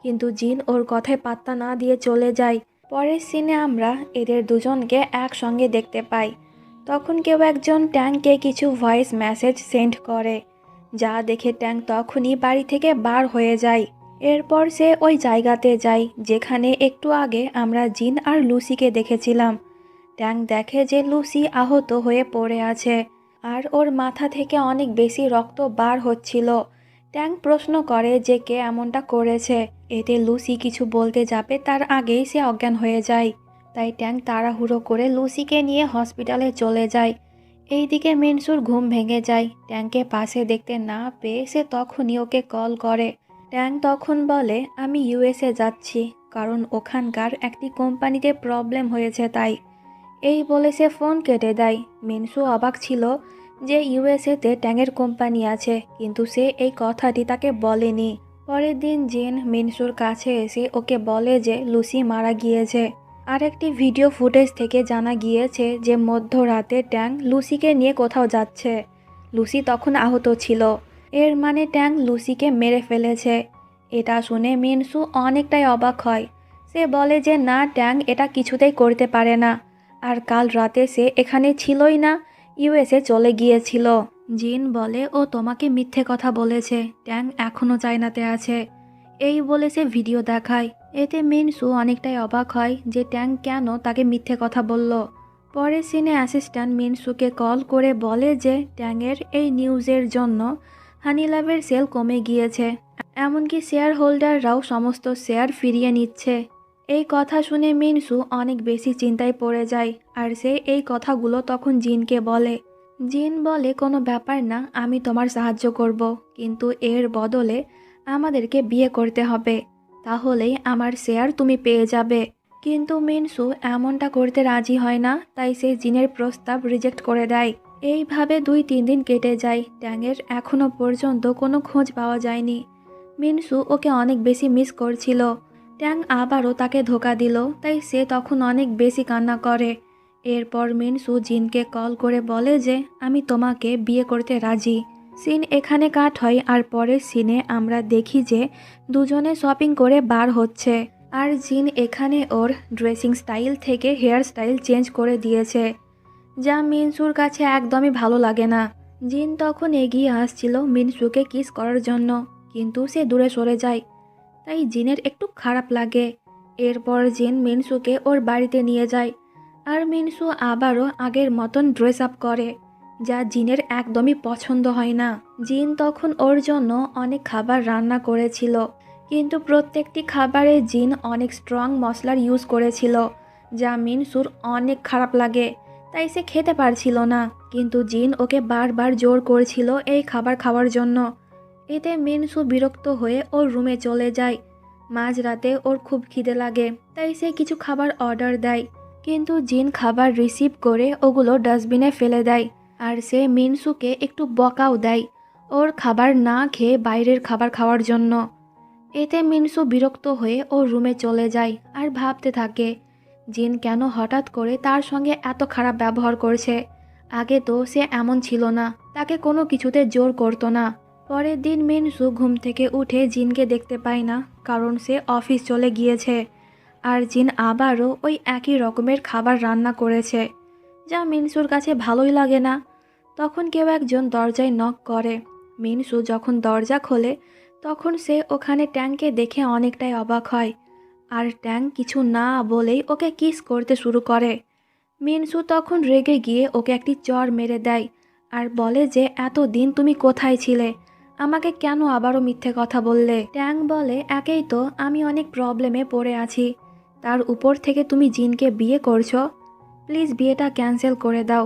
B: কিন্তু জিন ওর কথায় পাত্তা না দিয়ে চলে যায়। পরের সিনে আমরা এদের দুজনকে একসঙ্গে দেখতে পাই। তখন কেউ একজন ট্যাংকে কিছু ভয়েস মেসেজ সেন্ড করে, যা দেখে ট্যাং তখনই বাড়ি থেকে বার হয়ে যায়। এরপর সে ওই জায়গাতে যায় যেখানে একটু আগে আমরা জিন আর লুসিকে দেখেছিলাম। ট্যাং দেখে যে লুসি আহত হয়ে পড়ে আছে আর ওর মাথা থেকে অনেক বেশি রক্ত বার হচ্ছিল। ট্যাং প্রশ্ন করে যে কে এমনটা করেছে। এতে লুসি কিছু বলতে যাবে তার আগেই সে অজ্ঞান হয়ে যায়। তাই ট্যাং তাড়াহুড়ো করে লুসিকে নিয়ে হসপিটালে চলে যায়। এইদিকে মিনসুর ঘুম ভেঙে যায়। ট্যাংকে পাশে দেখতে না পেয়ে সে তখনই ওকে কল করে। ট্যাং তখন বলে, আমি ইউএসএ যাচ্ছি, কারণ ওখানকার একটি কোম্পানিতে প্রবলেম হয়েছে তাই। এই বলে সে ফোন কেটে দেয়। মিনসু অবাক ছিল যে ইউএসএতে ট্যাংয়ের কোম্পানি আছে, কিন্তু সে এই কথাটি তাকে বলেনি। পরের দিন জিন মিনসুর কাছে এসে ওকে বলে যে লুসি মারা গিয়েছে। আর একটি ভিডিও ফুটেজ থেকে জানা গিয়েছে যে মধ্যরাতে ট্যাং লুসিকে নিয়ে কোথাও যাচ্ছে। লুসি তখন আহত ছিল, এর মানে ট্যাং লুসিকে মেরে ফেলেছে। এটা শুনে মিনসু অনেকটাই অবাক হয়। সে বলে যে না, ট্যাং এটা কিছুতেই করতে পারে না। আর কাল রাতে সে এখানে ছিলই না, ইউএসএ চলে গিয়েছিল। জিন বলে ও তোমাকে মিথ্যে কথা বলেছে, ট্যাং এখনও চায়নাতে আছে। এই বলে সে ভিডিও দেখায়। এতে মিনসু অনেকটাই অবাক হয় যে ট্যাং কেন তাকে মিথ্যে কথা বলল। পরের সিনে অ্যাসিস্ট্যান্ট মিনসুকে কল করে বলে যে ট্যাংয়ের এই নিউজের জন্য হানিলাভের সেল কমে গিয়েছে, এমনকি শেয়ার হোল্ডাররাও সমস্ত শেয়ার ফিরিয়ে নিচ্ছে। এই কথা শুনে মিনসু অনেক বেশি চিন্তায় পড়ে যায় আর সে এই কথাগুলো তখন জিনকে বলে। জিন বলে, কোনো ব্যাপার না, আমি তোমার সাহায্য করব, কিন্তু এর বদলে আমাদেরকে বিয়ে করতে হবে, তাহলেই আমার শেয়ার তুমি পেয়ে যাবে। কিন্তু মিনসু এমনটা করতে রাজি হয় না, তাই সে জিনের প্রস্তাব রিজেক্ট করে দেয়। এইভাবে 2-3 দিন কেটে যায়। ট্যাংয়ের এখনও পর্যন্ত কোনো খোঁজ পাওয়া যায়নি। মিনসু ওকে অনেক বেশি মিস করছিল। ট্যাং আবারও তাকে ধোঁকা দিল, তাই সে তখন অনেক বেশি কান্না করে। এরপর মিনসু জিনকে কল করে বলে যে আমি তোমাকে বিয়ে করতে রাজি। সিন এখানে কাট হয় আর পরের সিনে আমরা দেখি যে দুজনে শপিং করে বার হচ্ছে আর জিন এখানে ওর ড্রেসিং স্টাইল থেকে হেয়ার স্টাইল চেঞ্জ করে দিয়েছে, যা মিনসুর কাছে একদমই ভালো লাগে না। জিন তখন এগিয়ে আসছিল মিনসুকে কিস করার জন্য, কিন্তু সে দূরে সরে যায়, তাই জিনের একটু খারাপ লাগে। এরপর জিন মিনসুকে ওর বাড়িতে নিয়ে যায় আর মিনসু আবারও আগের মতন ড্রেস আপ করে, যা জিনের একদমই পছন্দ হয় না। জিন তখন ওর জন্য অনেক খাবার রান্না করেছিল, কিন্তু প্রত্যেকটি খাবারে জিন অনেক স্ট্রং মশলার ইউজ করেছিল, যা মিনসুর অনেক খারাপ লাগে, তাই সে খেতে পারছিল না। কিন্তু জিন ওকে বারবার জোর করছিল এই খাবার খাওয়ার জন্য। এতে মিনসু বিরক্ত হয়ে ওর রুমে চলে যায়। মাঝরাতে ওর খুব খিদে লাগে, তাই সে কিছু খাবার অর্ডার দেয়, কিন্তু জিন খাবার রিসিভ করে ওগুলো ডাস্টবিনে ফেলে দেয়। আর সে মিনসুকে একটু বকাও দেয় ওর খাবার না খেয়ে বাইরের খাবার খাওয়ার জন্য। এতে মিনসু বিরক্ত হয়ে ওর রুমে চলে যায় আর ভাবতে থাকে জিন কেন হঠাৎ করে তার সঙ্গে এত খারাপ ব্যবহার করছে। আগে তো সে এমন ছিল না, তাকে কোনো কিছুতে জোর করতো না। পরের দিন মিনসু ঘুম থেকে উঠে জিনকে দেখতে পায় না, কারণ সে অফিস চলে গিয়েছে। আর জিন আবারও ওই একই রকমের খাবার রান্না করেছে, যা মিনসুর কাছে ভালোই লাগে না। তখন কেউ একজন দরজায় নক করে। মিনসু যখন দরজা খোলে তখন সে ওখানে ট্যাংকে দেখে অনেকটাই অবাক হয় আর ট্যাং কিছু না বলেই ওকে কিস করতে শুরু করে। মিনসু তখন রেগে গিয়ে ওকে একটি চড় মেরে দেয় আর বলে যে এতদিন তুমি কোথায় ছিলে, আমাকে কেন আবারও মিথ্যে কথা বললে। ট্যাং বলে, একেই তো আমি অনেক প্রবলেমে পড়ে আছি, তার উপর থেকে তুমি জিনকে বিয়ে করছো, প্লিজ বিয়েটা ক্যান্সেল করে দাও।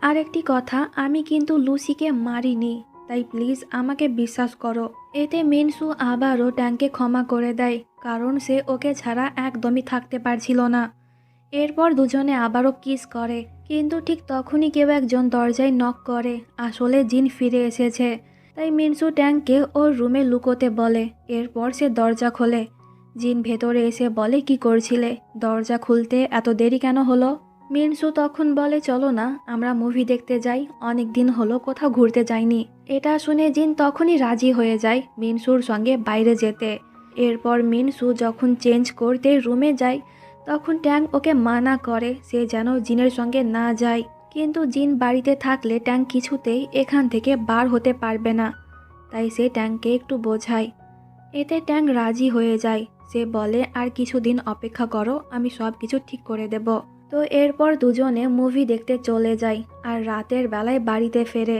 B: আর একটি কথা, আমি কিন্তু লুসিকে মারিনি, তাই প্লিজ আমাকে বিশ্বাস করো। এতে মিনসু আবারও ট্যাংকে ক্ষমা করে দেয়, কারণ সে ওকে ছাড়া একদমই থাকতে পারছিল না। এরপর দুজনে আবারও কিস করে, কিন্তু ঠিক তখনই কেউ একজন দরজায় নক করে। আসলে জিন ফিরে এসেছে, তাই মিনসু ট্যাংকে ওর রুমে লুকোতে বলে। এরপর সে দরজা খোলে। জিন ভেতরে এসে বলে, কি করছিলে, দরজা খুলতে এত দেরি কেন হলো। মিনসু তখন বলে চলো না আমরা মুভি দেখতে যাই, অনেক দিন হলো কোথাও ঘুরতে যাইনি। এটা শুনে জিন তখনই রাজি হয়ে যায় মিনসুর সঙ্গে বাইরে যেতে। এরপর মিনসু যখন চেঞ্জ করতে রুমে যায় তখন ট্যাং ওকে মানা করে সে যেন জিনের সঙ্গে না যায়, কিন্তু জিন বাড়িতে থাকলে ট্যাং কিছুতেই এখান থেকে বার হতে পারবে না, তাই সে ট্যাংকে একটু বোঝায়। এতে ট্যাং রাজি হয়ে যায়, সে বলে আর কিছুদিন অপেক্ষা করো, আমি সব কিছু ঠিক করে দেব। তো এরপর দুজনে মুভি দেখতে চলে যায় আর রাতের বেলায় বাড়িতে ফেরে।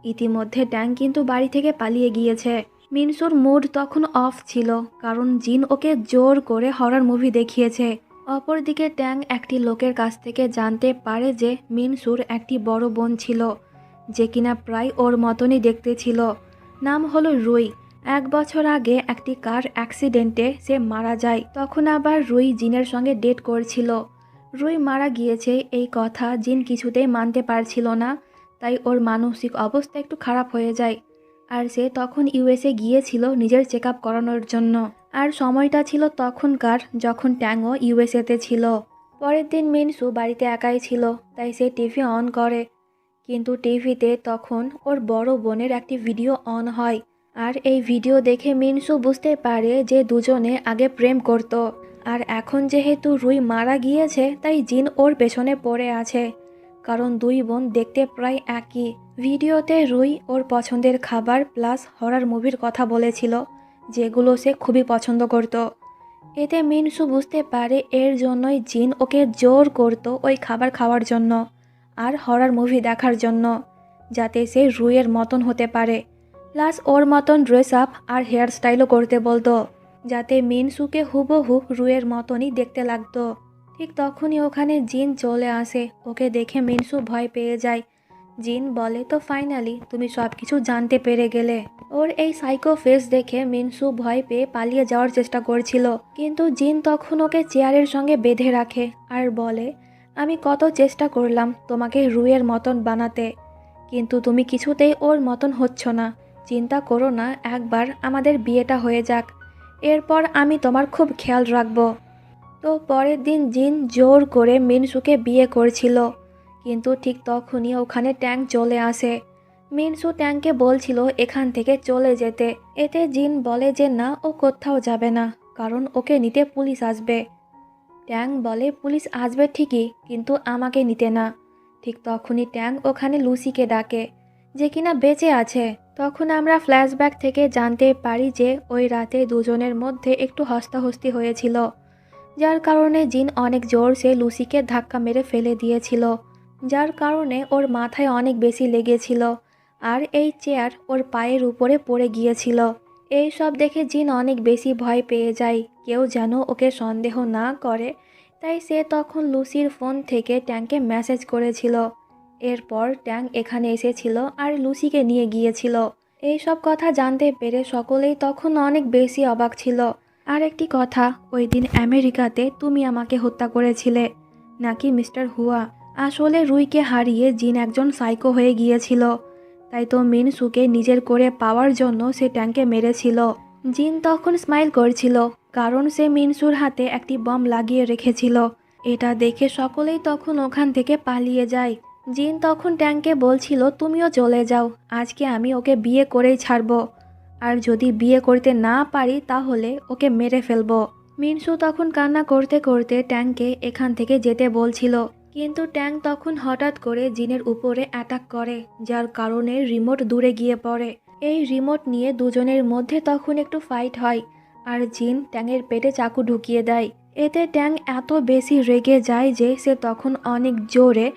B: ইতিমধ্যে ট্যাং কিন্তু বাড়ি থেকে পালিয়ে গিয়েছে। মিনসুর মুড তখন অফ ছিল, কারণ জিন ওকে জোর করে হরর মুভি দেখিয়েছে। অপরদিকে ট্যাং একটি লোকের কাছ থেকে জানতে পারে যে মিনসুর একটি বড় বোন ছিল, যে কিনা প্রায় ওর মতনই দেখতে ছিল। নাম হলো রুই। 1 বছর আগে একটি কার অ্যাক্সিডেন্টে সে মারা যায়, তখন আবার রুই জিনের সঙ্গে ডেট করছিল। রুই মারা গিয়েছে এই কথা জিন কিছুতেই মানতে পারছিল না, তাই ওর মানসিক অবস্থা একটু খারাপ হয়ে যায়। আর সে তখন ইউএসএ গিয়েছিল নিজের চেক আপ করানোর জন্য। আর সময়টা ছিল তখনকার যখন ট্যাংও ইউএসএতে ছিল। পরের দিন মিনসু বাড়িতে একাই ছিল, তাই সে টিভি অন করে, কিন্তু টিভিতে তখন ওর বড় বোনের একটি ভিডিও অন হয়। আর এই ভিডিও দেখে মিনসু বুঝতে পারে যে দুজনে আগে প্রেম করত, আর এখন যেহেতু রুই মারা গিয়েছে তাই জিন ওর পেছনে পড়ে আছে, কারণ দুই বোন দেখতে প্রায় একই। ভিডিওতে রুই ওর পছন্দের খাবার প্লাস হরর মুভির কথা বলেছিল, যেগুলো সে খুবই পছন্দ করত। এতে মিনসু বুঝতে পারে এর জন্যই জিন ওকে জোর করত ওই খাবার খাওয়ার জন্য আর হরর মুভি দেখার জন্য, যাতে সে রুইয়ের মতন হতে পারে। প্লাস ওর মতন ড্রেস আপ আর হেয়ার স্টাইলও করতে বলতো, যাতে মিনসুকে হুবহু রুইয়ের মতনই দেখতে লাগতো। ঠিক তখনই ওখানে জিন চলে আসে, ওকে দেখে মিনসু ভয় পেয়ে যায়। জিন বলে তো ফাইনালি তুমি সব কিছু জানতে পেরে গেলে। ওর এই সাইকো ফেস দেখে মিনসু ভয় পেয়ে পালিয়ে যাওয়ার চেষ্টা করছিল, কিন্তু জিন তখন ওকে চেয়ারের সঙ্গে বেঁধে রাখে আর বলে আমি কত চেষ্টা করলাম তোমাকে রুইয়ের মতন বানাতে, কিন্তু তুমি কিছুতেই ওর মতন হচ্ছ না। চিন্তা করো না, একবার আমাদের বিয়েটা হয়ে যাক, এরপর আমি তোমার খুব খেয়াল রাখবো। তো পরের দিন জিন জোর করে মিনসুকে বিয়ে করছিল, কিন্তু ঠিক তখনই ওখানে ট্যাং চলে আসে। মিনসু ট্যাংকে বলছিল এখান থেকে চলে যেতে, এতে জিন বলে যে না, ও কোথাও যাবে না, কারণ ওকে নিতে পুলিশ আসবে। ট্যাং বলে পুলিশ আসবে ঠিকই, কিন্তু আমাকে নিতে না। ঠিক তখনই ট্যাং ওখানে লুসিকে ডাকে, যে কিনা বেঁচে আছে। তখন আমরা ফ্ল্যাশব্যাক থেকে জানতে পারি যে ওই রাতে দুজনের মধ্যে একটু হস্তাহস্তি হয়েছিল, যার কারণে জিন অনেক জোরসে লুসিকে ধাক্কা মেরে ফেলে দিয়েছিল, যার কারণে ওর মাথায় অনেক বেশি লেগেছিল আর এই চেয়ার ওর পায়ের উপরে পড়ে গিয়েছিল। এই সব দেখে জিন অনেক বেশি ভয় পেয়ে যায়, কেউ যেন ওকে সন্দেহ না করে, তাই সে তখন লুসির ফোন থেকে ট্যাংকে মেসেজ করেছিল। এরপর ট্যাং এখানে এসেছিল আর লুসিকে নিয়ে গিয়েছিল। এই সব কথা জানতে পেরে সকলেই তখন অনেক বেশি অবাক ছিল। আর একটি কথা, ওই দিন আমেরিকাতে তুমি আমাকে হত্যা করেছিলে নাকি মিস্টার হুয়া? আসলে রুইকে হারিয়ে জিন একজন সাইকো হয়ে গিয়েছিল, তাই তো মিনসুকে নিজের করে পাওয়ার জন্য সে ট্যাংকে মেরেছিল। জিন তখন স্মাইল করছিল, কারণ সে মিনসুর হাতে একটি বম লাগিয়ে রেখেছিল। এটা দেখে সকলেই তখন ওখান থেকে পালিয়ে যায়। জিন তখন ট্যাংকে বলছিল তুমিও চলে যাও, আজকে আমি ওকে বিয়ে করেই ছাড়বো, আর যদি বিয়ে করতে না পারি তাহলে ওকে মেরে ফেলবো। মিনসু তখন কান্না করতে করতে ট্যাংকে এখান থেকে যেতে বলছিল, কিন্তু ট্যাং তখন হঠাৎ করে জিনের উপরে অ্যাটাক করে, যার কারণে রিমোট দূরে গিয়ে পড়ে। এই রিমোট নিয়ে দুজনের মধ্যে তখন একটু ফাইট হয় আর জিন ট্যাংয়ের পেটে চাকু ঢুকিয়ে দেয়। এতে ট্যাং এত বেশি রেগে যায় যে সে তখন অনেক জোরে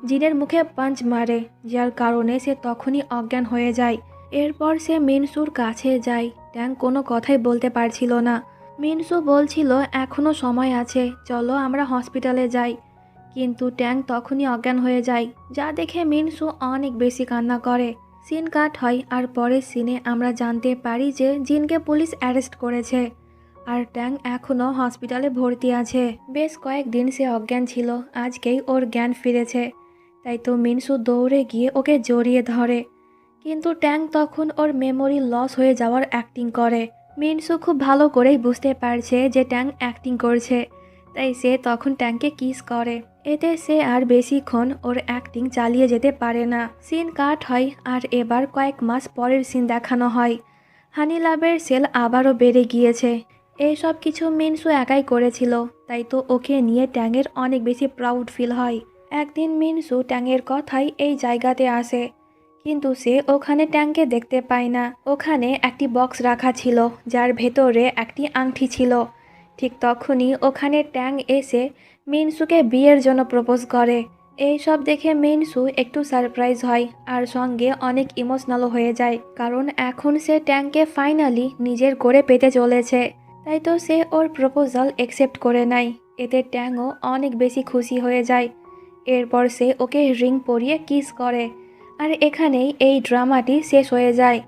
B: জিনের মুখে পাঞ্চ মারে, যার কারণে সে তখনই অজ্ঞান হয়ে যায়। এরপর সে মিনসুর কাছে যায়। ট্যাং কোনো কথাই বলতে পারছিল না। মিনসু বলছিল এখনো সময় আছে, চলো আমরা হসপিটালে যাই, কিন্তু ট্যাং তখনই অজ্ঞান হয়ে যায়, যা দেখে মিনসু অনেক বেশি কান্না করে। সিন কাট হয় আর পরের সিনে আমরা জানতে পারি যে জিনকে পুলিশ অ্যারেস্ট করেছে আর ট্যাং এখনও হসপিটালে ভর্তি আছে। বেশ কয়েকদিন সে অজ্ঞান ছিল, আজকেই ওর জ্ঞান ফিরেছে, তাই তো মিনসু দৌড়ে গিয়ে ওকে জড়িয়ে ধরে, কিন্তু ট্যাং তখন ওর মেমোরি লস হয়ে যাওয়ার অ্যাক্টিং করে। মিনসু খুব ভালো করেই বুঝতে পারছে যে ট্যাং অ্যাক্টিং করছে, তাই সে তখন ট্যাংকে কিস করে। এতে সে আর বেশিক্ষণ ওর অ্যাক্টিং চালিয়ে যেতে পারে না। সিন কাট হয় আর এবার কয়েক মাস পরের সিন দেখানো হয়। হানি লাভের সেল আবারও বেড়ে গিয়েছে। এইসব কিছু মিনসু একাই করেছিল, তাই তো ওকে নিয়ে ট্যাংয়ের অনেক বেশি প্রাউড ফিল হয়। একদিন মিনসু ট্যাংয়ের কথাই এই জায়গাতে আসে, কিন্তু সে ওখানে ট্যাংকে দেখতে পায় না। ওখানে একটি বক্স রাখা ছিল যার ভেতরে একটি আংটি ছিল। ঠিক তখনই ওখানে ট্যাং এসে মিনসুকে বিয়ের জন্য প্রপোজ করে। এই সব দেখে মিনসু একটু সারপ্রাইজ হয় আর সঙ্গে অনেক ইমোশনাল হয়ে যায়, কারণ এখন সে ট্যাংকে ফাইনালি নিজের করে পেতে চলেছে। তাই তো সে ওর প্রপোজাল অ্যাকসেপ্ট করে নেয়। এতে ট্যাংও অনেক বেশি খুশি হয়ে যায়। এরপর সে ওকে রিং পরিয়ে কিস করে। আর এখানেই এই ড্রামাটি শেষ হয়ে যায়।